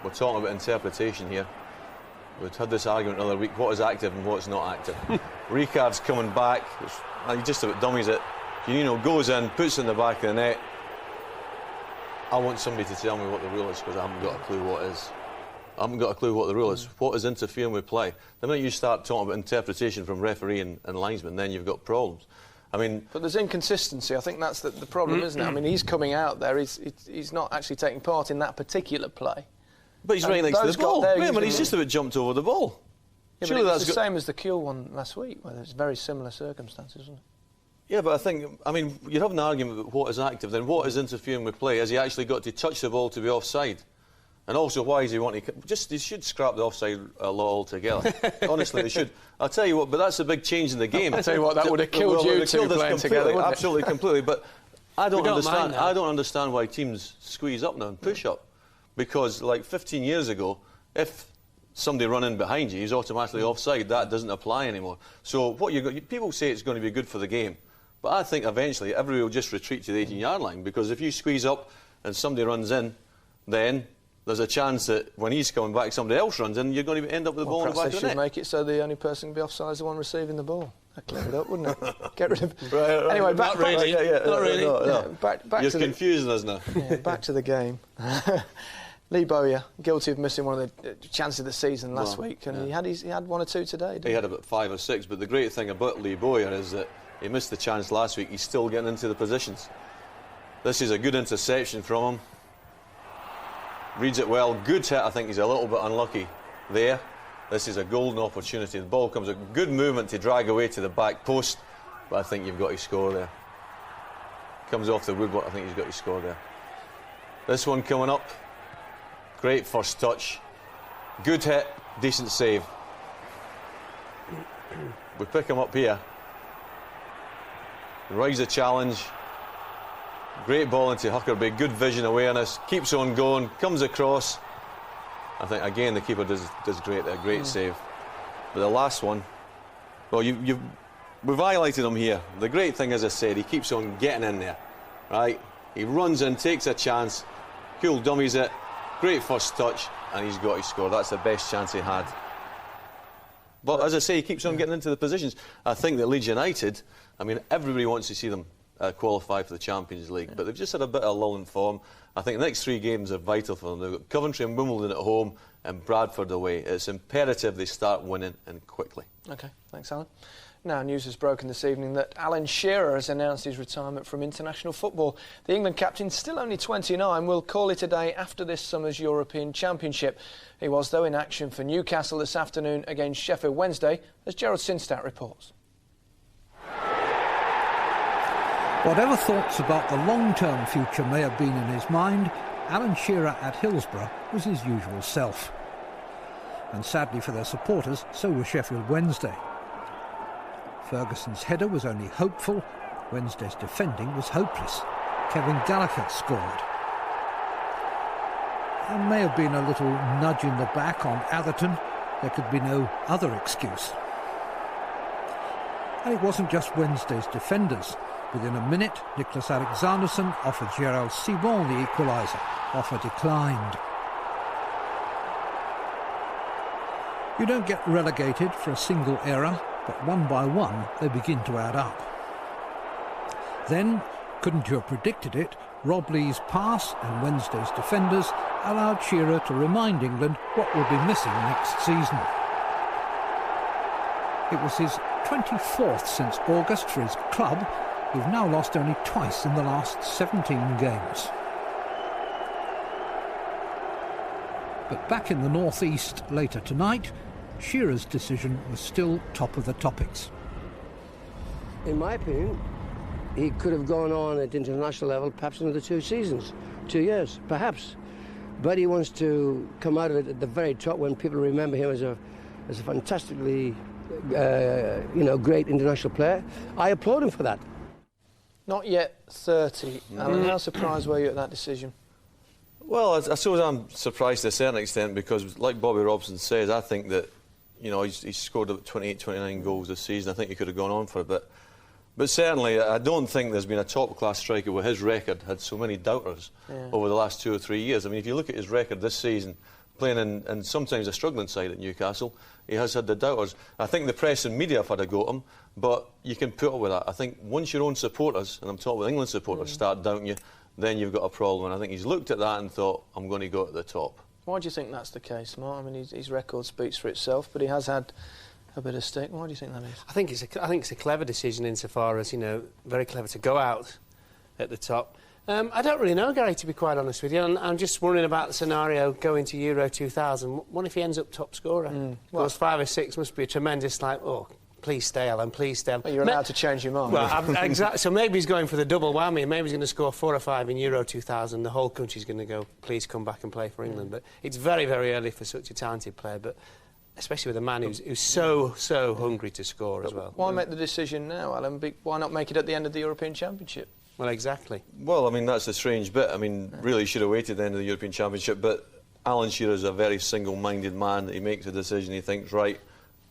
we're talking about interpretation here. We've had this argument another week, what is active and what's not active. Ricard's coming back, he just about dummies it. Juninho goes in, puts it in the back of the net. I want somebody to tell me what the rule is, because I haven't got a clue what it is. I haven't got a clue what the rule is. What is interfering with play? The minute you start talking about interpretation from referee and linesman, then you've got problems. I mean, but there's inconsistency. I think that's the problem, isn't it? I mean, he's coming out there. He's not actually taking part in that particular play. But he's right next to the ball. Wait, but he's just about jumped over the ball. Yeah, surely that's the same as the Kewell one last week, where there's very similar circumstances, isn't it? Yeah, but I mean, you'd have an argument about what is active, then what is interfering with play? Has he actually got to touch the ball to be offside? And also, why is he wanting to... They should scrap the offside law altogether. Honestly, they should. I'll tell you what, but that's a big change in the game. I'll tell you what, that would have killed you two playing together, absolutely, completely. But I don't understand why teams squeeze up now and push up. Because, like 15 years ago, if somebody run in behind you, he's automatically offside. That doesn't apply anymore. So what people say it's going to be good for the game. But I think eventually everybody will just retreat to the 18-yard line, because if you squeeze up and somebody runs in, then there's a chance that when he's coming back, somebody else runs in, you're going to end up with the ball in the back of the net. They should make it so the only person to be offside is the one receiving the ball. That cleared it up, wouldn't it? Get rid of... Right. Anyway, back... Not really. Not really. No. Back you're to confusing us now. Yeah, back to the game. Lee Bowyer, guilty of missing one of the chances of the season last week, and he had 1 or 2 today, didn't he? He had about 5 or 6, but the great thing about Lee Bowyer is that he missed the chance last week. He's still getting into the positions. This is a good interception from him. Reads it well. Good hit. I think he's a little bit unlucky there. This is a golden opportunity. The ball comes, a good movement to drag away to the back post, but I think you've got to score there. Comes off the woodwork. I think he's got to score there. This one coming up. Great first touch. Good hit. Decent save. We pick him up here. Rise the challenge. Great ball into Huckerby, good vision, awareness, keeps on going, comes across. I think again the keeper does great there, great save. But the last one, well, we've highlighted him here. The great thing, as I said, he keeps on getting in there, right? He runs in, takes a chance, Kewell dummies it, great first touch, and he's got to score. That's the best chance he had. But as I say, he keeps on getting into the positions. I think that Leeds United, I mean, everybody wants to see them qualify for the Champions League, but they've just had a bit of lull in form. I think the next 3 games are vital for them. They've got Coventry and Wimbledon at home and Bradford away. It's imperative they start winning, and quickly. OK, thanks, Alan. Now, news has broken this evening that Alan Shearer has announced his retirement from international football. The England captain, still only 29, will call it a day after this summer's European Championship. He was, though, in action for Newcastle this afternoon against Sheffield Wednesday, as Gerald Sinstadt reports. Whatever thoughts about the long-term future may have been in his mind, Alan Shearer at Hillsborough was his usual self. And sadly for their supporters, so was Sheffield Wednesday. Ferguson's header was only hopeful, Wednesday's defending was hopeless. Kevin Gallagher scored. There may have been a little nudge in the back on Atherton, there could be no other excuse. And it wasn't just Wednesday's defenders. Within a minute, Nicholas Alexanderson offered Gérald Simon the equaliser. Offer declined. You don't get relegated for a single error, but one by one they begin to add up. Then, couldn't you have predicted it, Rob Lee's pass and Wednesday's defenders allowed Shearer to remind England what will be missing next season. It was his 24th since August for his club, who've now lost only twice in the last 17 games. But back in the northeast later tonight, Shearer's decision was still top of the topics. In my opinion, he could have gone on at international level perhaps another 2 seasons, 2 years, perhaps. But he wants to come out of it at the very top when people remember him as a fantastically, great international player. I applaud him for that. Not yet 30. Alan, how surprised were you at that decision? Well, I suppose I'm surprised to a certain extent because, like Bobby Robson says, I think that, he's scored about 28, 29 goals this season. I think he could have gone on for a bit. But certainly, I don't think there's been a top-class striker with his record had so many doubters over the last 2 or 3 years. I mean, if you look at his record this season, playing in sometimes a struggling side at Newcastle, he has had the doubters. I think the press and media have had a go at him, but you can put up with that. I think once your own supporters, and I'm talking with England supporters, start doubting you, then you've got a problem. And I think he's looked at that and thought, I'm going to go to the top. Why do you think that's the case, Mark? I mean, his record speaks for itself, but he has had a bit of stick. Why do you think that is? I think it's a clever decision insofar as, very clever to go out at the top. I don't really know, Gary, to be quite honest with you. And I'm just wondering about the scenario going to Euro 2000. What if he ends up top scorer? Those 5 or 6 must be a tremendous, please stay, Alan, please stay. Well, you're allowed to change your mind. Well, exactly. So maybe he's going for the double whammy. Maybe he's going to score 4 or 5 in Euro 2000. The whole country's going to go, please come back and play for England. But it's very, very early for such a talented player. But especially with a man who's so hungry to score as well. Why make the decision now, Alan? Why not make it at the end of the European Championship? Well, exactly. Well, I mean, that's the strange bit. I mean, really, he should have waited at the end of the European Championship, but Alan Shearer is a very single-minded man. He makes a decision, he thinks, right,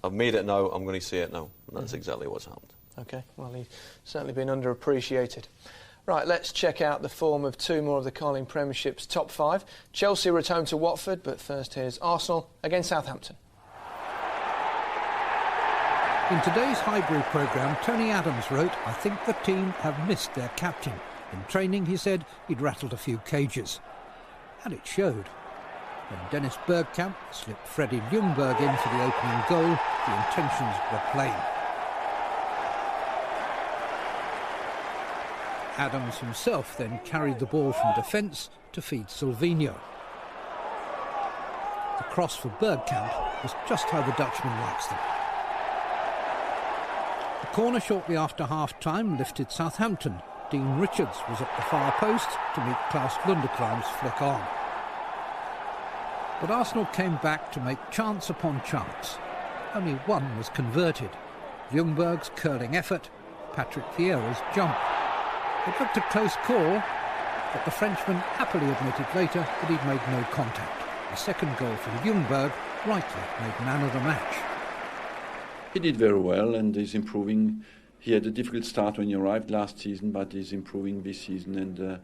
I've made it now, I'm going to say it now. And that's exactly what's happened. OK, well, he's certainly been underappreciated. Right, let's check out the form of 2 more of the Carling Premiership's top 5. Chelsea return to Watford, but first here's Arsenal against Southampton. In today's Highbury programme, Tony Adams wrote, I think the team have missed their captain. In training, he said, he'd rattled a few cages. And it showed. When Dennis Bergkamp slipped Freddie Ljungberg in for the opening goal, the intentions were plain. Adams himself then carried the ball from defence to feed Silvinho. The cross for Bergkamp was just how the Dutchman likes them. The corner shortly after half-time lifted Southampton. Dean Richards was at the far post to meet Klaus Lundekram's flick on. But Arsenal came back to make chance upon chance. Only one was converted. Ljungberg's curling effort, Patrick Vieira's jump. It looked a close call, but the Frenchman happily admitted later that he'd made no contact. The second goal for Ljungberg rightly made man of the match. He did very well and is improving. He had a difficult start when he arrived last season, but he's improving this season, and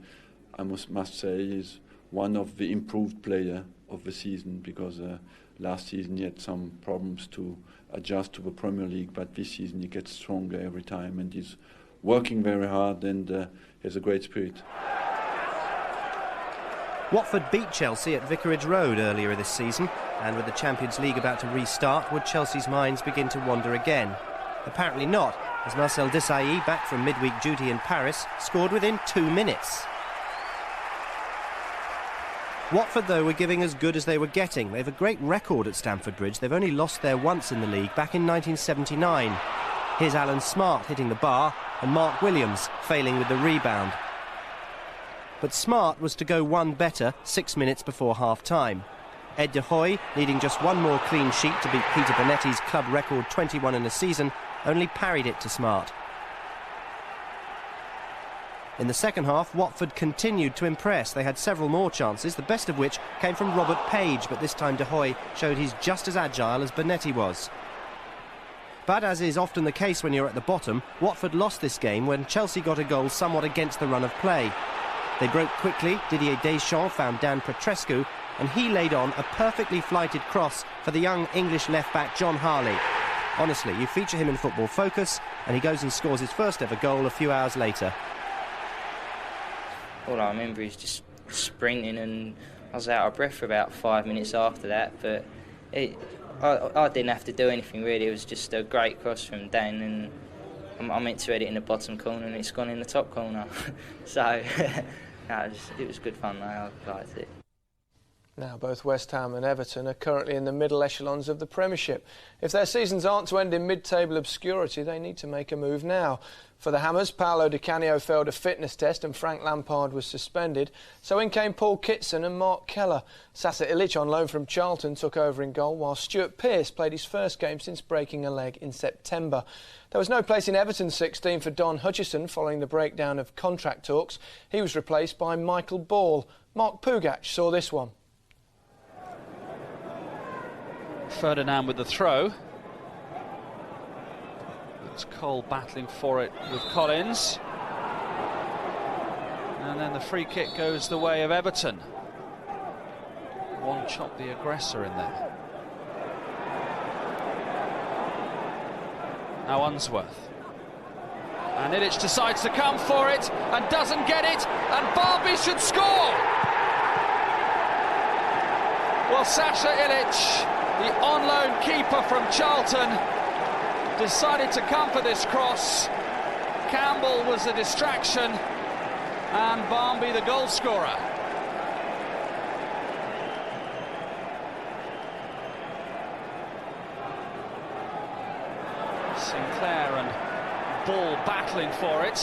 I must say he's one of the improved players of the season, because last season he had some problems to adjust to the Premier League, but this season he gets stronger every time and he's working very hard and has a great spirit. Watford beat Chelsea at Vicarage Road earlier this season, and with the Champions League about to restart, would Chelsea's minds begin to wander again? Apparently not, as Marcel Desailly, back from midweek duty in Paris, scored within 2 minutes. Watford, though, were giving as good as they were getting. They have a great record at Stamford Bridge. They've only lost there once in the league, back in 1979. Here's Alan Smart hitting the bar, and Mark Williams failing with the rebound. But Smart was to go one better 6 minutes before half-time. Ed de Hoy, needing just one more clean sheet to beat Peter Bonetti's club record 21 in a season, only parried it to Smart. In the second half, Watford continued to impress. They had several more chances, the best of which came from Robert Page, but this time De Hoy showed he's just as agile as Bonetti was. But as is often the case when you're at the bottom, Watford lost this game when Chelsea got a goal somewhat against the run of play. They broke quickly, Didier Deschamps found Dan Petrescu, and he laid on a perfectly flighted cross for the young English left-back John Harley. Honestly, you feature him in Football Focus, and he goes and scores his first ever goal a few hours later. All I remember is just sprinting, and I was out of breath for about 5 minutes after that, but I didn't have to do anything really. It was just a great cross from Dan, and I meant to head it in the bottom corner and it's gone in the top corner. So no, it was good fun though, I liked it. Now, both West Ham and Everton are currently in the middle echelons of the Premiership. If their seasons aren't to end in mid-table obscurity, they need to make a move now. For the Hammers, Paolo Di Canio failed a fitness test and Frank Lampard was suspended. So in came Paul Kitson and Mark Keller. Sasa Ilic, on loan from Charlton, took over in goal, while Stuart Pearce played his first game since breaking a leg in September. There was no place in Everton's 16 for Don Hutchison following the breakdown of contract talks. He was replaced by Michael Ball. Mark Pugac saw this one. Ferdinand with the throw. It's Cole battling for it with Collins. And then the free kick goes the way of Everton. One chop the aggressor in there. Now Unsworth. And Ilic decides to come for it and doesn't get it, and Barmby should score! Well, Sasa Ilic, the on-loan keeper from Charlton, decided to come for this cross. Campbell was a distraction, and Barmby the goal scorer. Sinclair and Ball battling for it.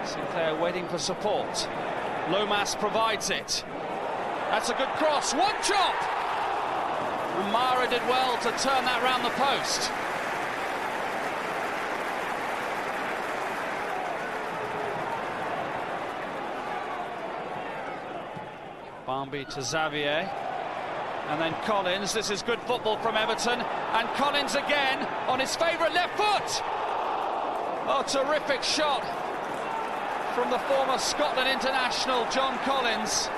Sinclair waiting for support. Lomas provides it. That's a good cross. One chop! And Mara did well to turn that round the post. Barmby to Xavier. And then Collins. This is good football from Everton. And Collins again on his favourite left foot. Oh, terrific shot from the former Scotland international, John Collins.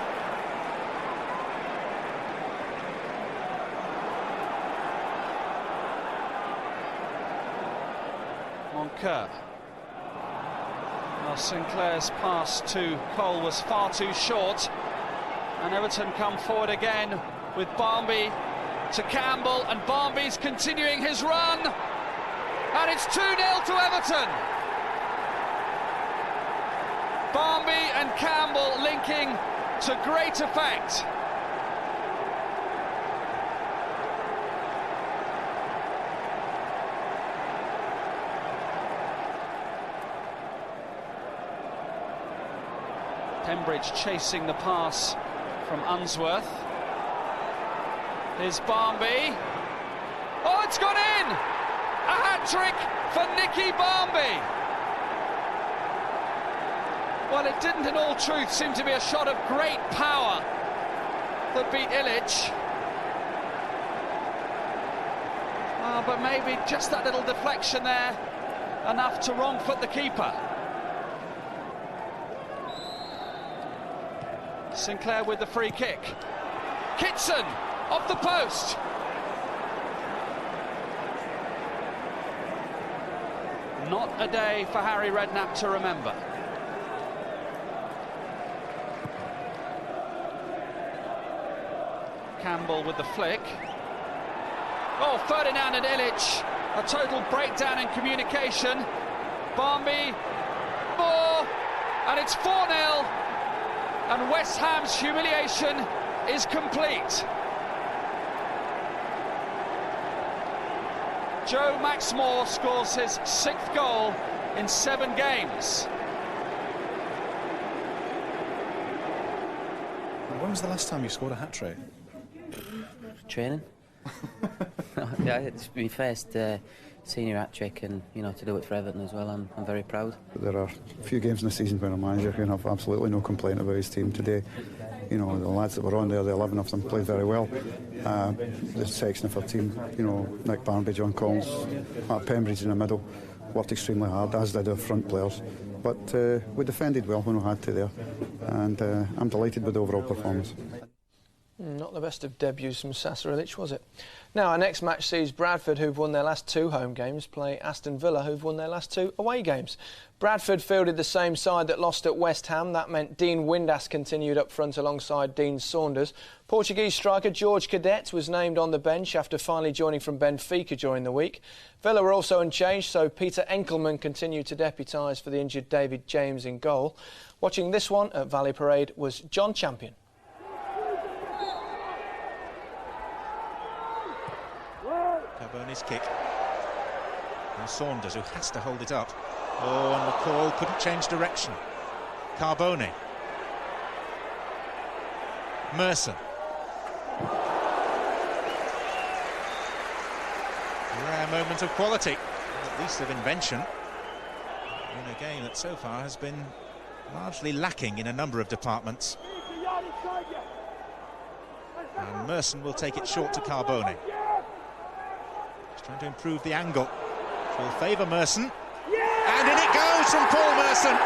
Moncur. Well, Sinclair's pass to Cole was far too short, and Everton come forward again with Barmby to Campbell, and Barmby's continuing his run, and it's 2-0 to Everton. Barmby and Campbell linking to great effect. Pembridge chasing the pass from Unsworth. Here's Barmby. Oh, it's gone in! A hat-trick for Nicky Barmby. Well, it didn't in all truth seem to be a shot of great power that beat Ilic. But maybe just that little deflection there, enough to wrong-foot the keeper. Sinclair with the free kick. Kitson off the post. Not a day for Harry Redknapp to remember. Campbell with the flick. Oh, Ferdinand and Ilic, a total breakdown in communication. Barmby, more, and it's 4-0. And West Ham's humiliation is complete. Joe Maxmore scores his 6th goal in 7 games. When was the last time you scored a hat-trick? Training. Yeah, it's my first senior hat-trick, and to do it for Everton as well. I'm very proud. There are a few games in the season when a manager can have absolutely no complaint about his team. Today, the lads that were on there, the 11 of them played very well. The section of our team, Nick Barmby, John Collins, Matt Pembridge in the middle, worked extremely hard, as did our front players. But we defended well when we had to there, and I'm delighted with the overall performance. Not the best of debuts from Sasa Ilic, was it? Now, our next match sees Bradford, who've won their last 2 home games, play Aston Villa, who've won their last 2 away games. Bradford fielded the same side that lost at West Ham. That meant Dean Windass continued up front alongside Dean Saunders. Portuguese striker George Cadet was named on the bench after finally joining from Benfica during the week. Villa were also unchanged, so Peter Enkelman continued to deputise for the injured David James in goal. Watching this one at Valley Parade was John Champion. Carbone's kick. Now Saunders, who has to hold it up. Oh, and McCall couldn't change direction. Carbone. Merson. Rare moment of quality, at least of invention, in a game that so far has been largely lacking in a number of departments. And Merson will take it short to Carbone. Trying to improve the angle, which will favour Merson. And in it goes from Paul Merson.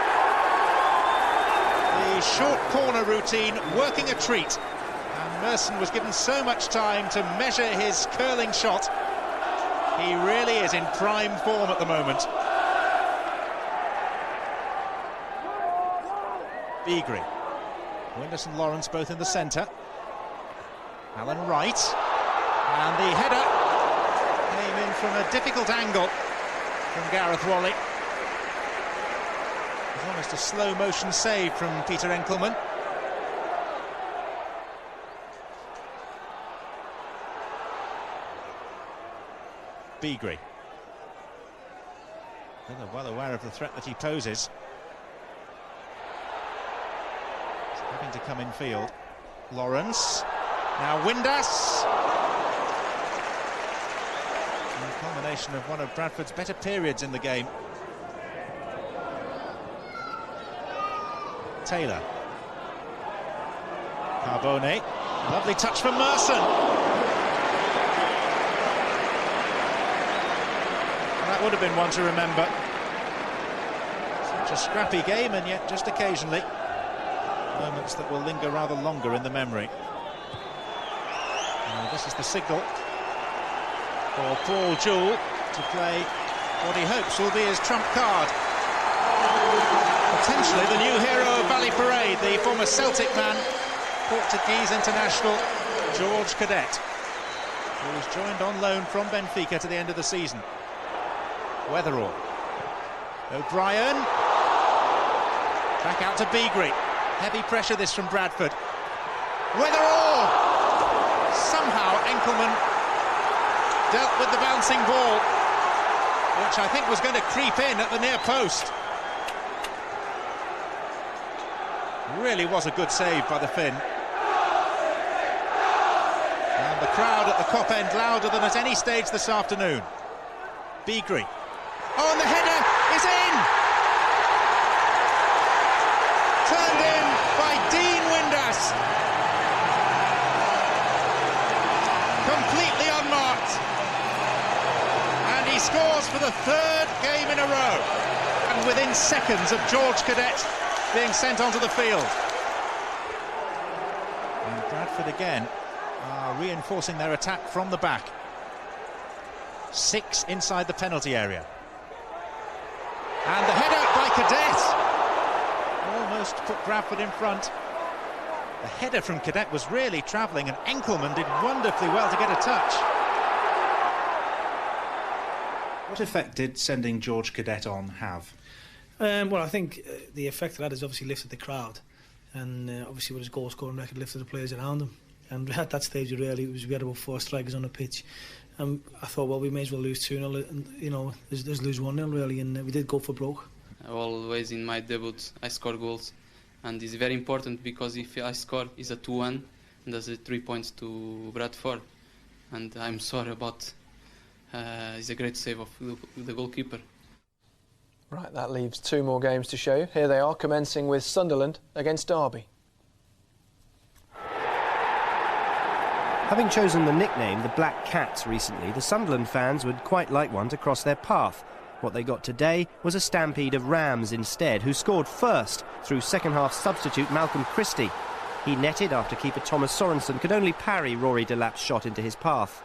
The short corner routine working a treat. And Merson was given so much time to measure his curling shot. He really is in prime form at the moment. Beagrie. Windass and Lawrence both in the centre. Alan Wright. And the header came in from a difficult angle from Gareth Whalley. It was almost a slow motion save from Peter Enkelman. Beagrie. They're well aware of the threat that he poses. He's having to come in field. Lawrence. Now Windass. A culmination of one of Bradford's better periods in the game. Taylor. Carbone. Lovely touch from Merson. That would have been one to remember. Such a scrappy game, and yet just occasionally moments that will linger rather longer in the memory. This is the signal for Paul Jewell to play what he hopes will be his trump card. Potentially the new hero of Valley Parade, the former Celtic man, Portuguese international George Cadet, who was joined on loan from Benfica to the end of the season. Weatherall. O'Brien. Back out to Beagrie. Heavy pressure this from Bradford. Weatherall! Somehow Enkelman dealt with the bouncing ball, which I think was going to creep in at the near post. Really was a good save by the Finn. And the crowd at the Kop end louder than at any stage this afternoon. Beagrie. Oh, and the header is in! Turned in by Dean Windass. Completely unmarked. And he scores for the 3rd game in a row. And within seconds of George Cadet being sent onto the field. And Bradford again are reinforcing their attack from the back. 6 inside the penalty area. And the header by Cadet almost put Bradford in front. The header from Cadet was really travelling, and Enkelman did wonderfully well to get a touch. What effect did sending George Cadet on have? Well, I think the effect of that has obviously lifted the crowd, and obviously with his goal scoring record lifted the players around him. And at that stage, we had about 4 strikers on the pitch. I thought, well, we may as well lose 2-0, and let's lose 1-0 really, and we did go for broke. Always in my debut, I score goals, and it's very important because if I score, it's a 2-1, and that's 3 points to Bradford. And I'm sorry about it's a great save of the goalkeeper. Right, that leaves 2 more games to show you. Here they are, commencing with Sunderland against Derby. Having chosen the nickname the Black Cats recently, the Sunderland fans would quite like one to cross their path. What they got today was a stampede of Rams instead, who scored first through second-half substitute Malcolm Christie. He netted after keeper Thomas Sorensen could only parry Rory Delap's shot into his path.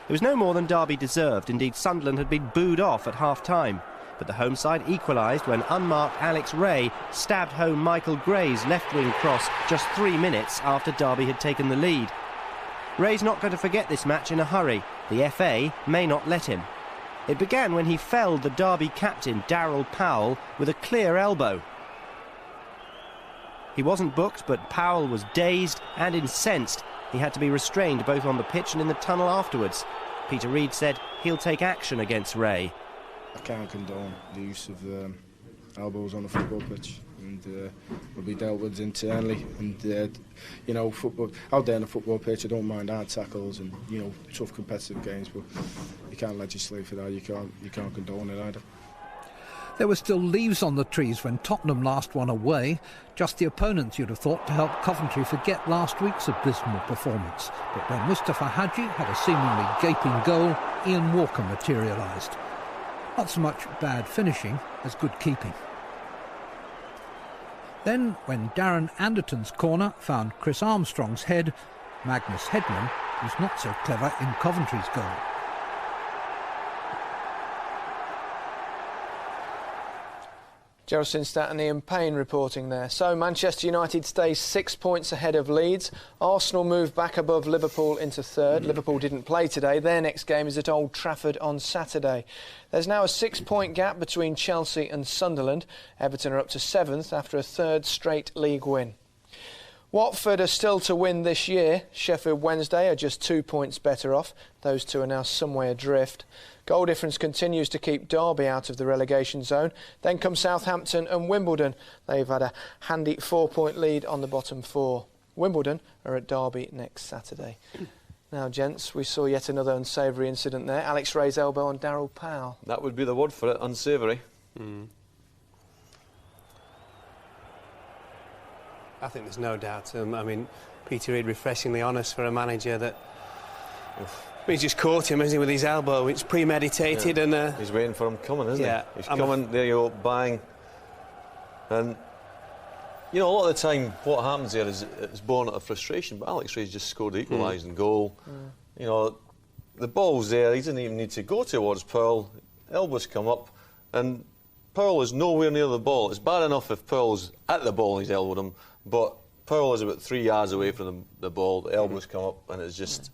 It was no more than Derby deserved. Indeed, Sunderland had been booed off at half-time. But the home side equalised when unmarked Alex Rae stabbed home Michael Gray's left-wing cross just 3 minutes after Derby had taken the lead. Ray's not going to forget this match in a hurry. The FA may not let him. It began when he felled the Derby captain, Daryl Powell, with a clear elbow. He wasn't booked, but Powell was dazed and incensed. He had to be restrained both on the pitch and in the tunnel afterwards. Peter Reid said he'll take action against Rae. I can't condone the use of elbows on a football pitch, and will be dealt with internally. And you know, football out there on the football pitch, I don't mind hard tackles and, you know, tough competitive games, but you can't legislate for that. You can't condone it either. There were still leaves on the trees when Tottenham last won away. Just the opponents, you'd have thought, to help Coventry forget last week's abysmal performance. But when Mustafa Hadji had a seemingly gaping goal, Ian Walker materialised. Not so much bad finishing as good keeping. Then, when Darren Anderton's corner found Chris Armstrong's head, Magnus Hedman was not so clever in Coventry's goal. Gerald Sinstadt and Ian Payne reporting there. So Manchester United stays 6 points ahead of Leeds. Arsenal move back above Liverpool into third. Liverpool didn't play today. Their next game is at Old Trafford on Saturday. There's now a 6-point gap between Chelsea and Sunderland. Everton are up to 7th after a third straight league win. Watford are still to win this year. Sheffield Wednesday are just 2 points better off. Those two are now some way adrift. Goal difference continues to keep Derby out of the relegation zone. Then come Southampton and Wimbledon. They've had a handy 4-point lead on the bottom 4. Wimbledon are at Derby next Saturday. Now, gents, we saw yet another unsavoury incident there. Alex Rae's elbow on Daryl Powell. That would be the word for it, unsavoury. I think there's no doubt. I mean, Peter Reid refreshingly honest for a manager that... He's just caught him, isn't he, with his elbow. It's premeditated and... He's waiting for him coming, isn't he? He's I'm coming, there you go, bang. And, you know, a lot of the time what happens there is it's born out of frustration, but Alex Rae's just scored the equalising goal. You know, the ball's there, he doesn't even need to go towards Pearl. Elbows come up, and Pearl is nowhere near the ball. It's bad enough if Pearl's at the ball and he's elbowed him, but Pearl is about 3 yards away from the ball, the elbows come up, and it's just...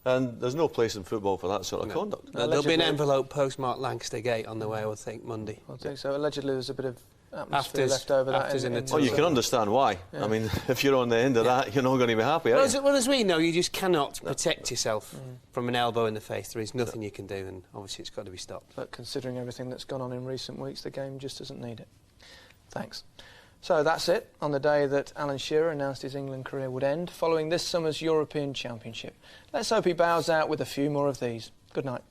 And there's no place in football for that sort of conduct. There'll be an envelope postmarked Lancaster Gate on the way, I would think, Monday. I think so. Allegedly there's a bit of atmosphere left over that. Oh, you can understand why. Yeah. I mean, if you're on the end of that, you're not going to be happy, are you? Well, as we know, you just cannot protect yourself from an elbow in the face. There is nothing you can do, and obviously it's got to be stopped. But considering everything that's gone on in recent weeks, the game just doesn't need it. Thanks. So that's it on the day that Alan Shearer announced his England career would end, following this summer's European Championship. Let's hope he bows out with a few more of these. Good night.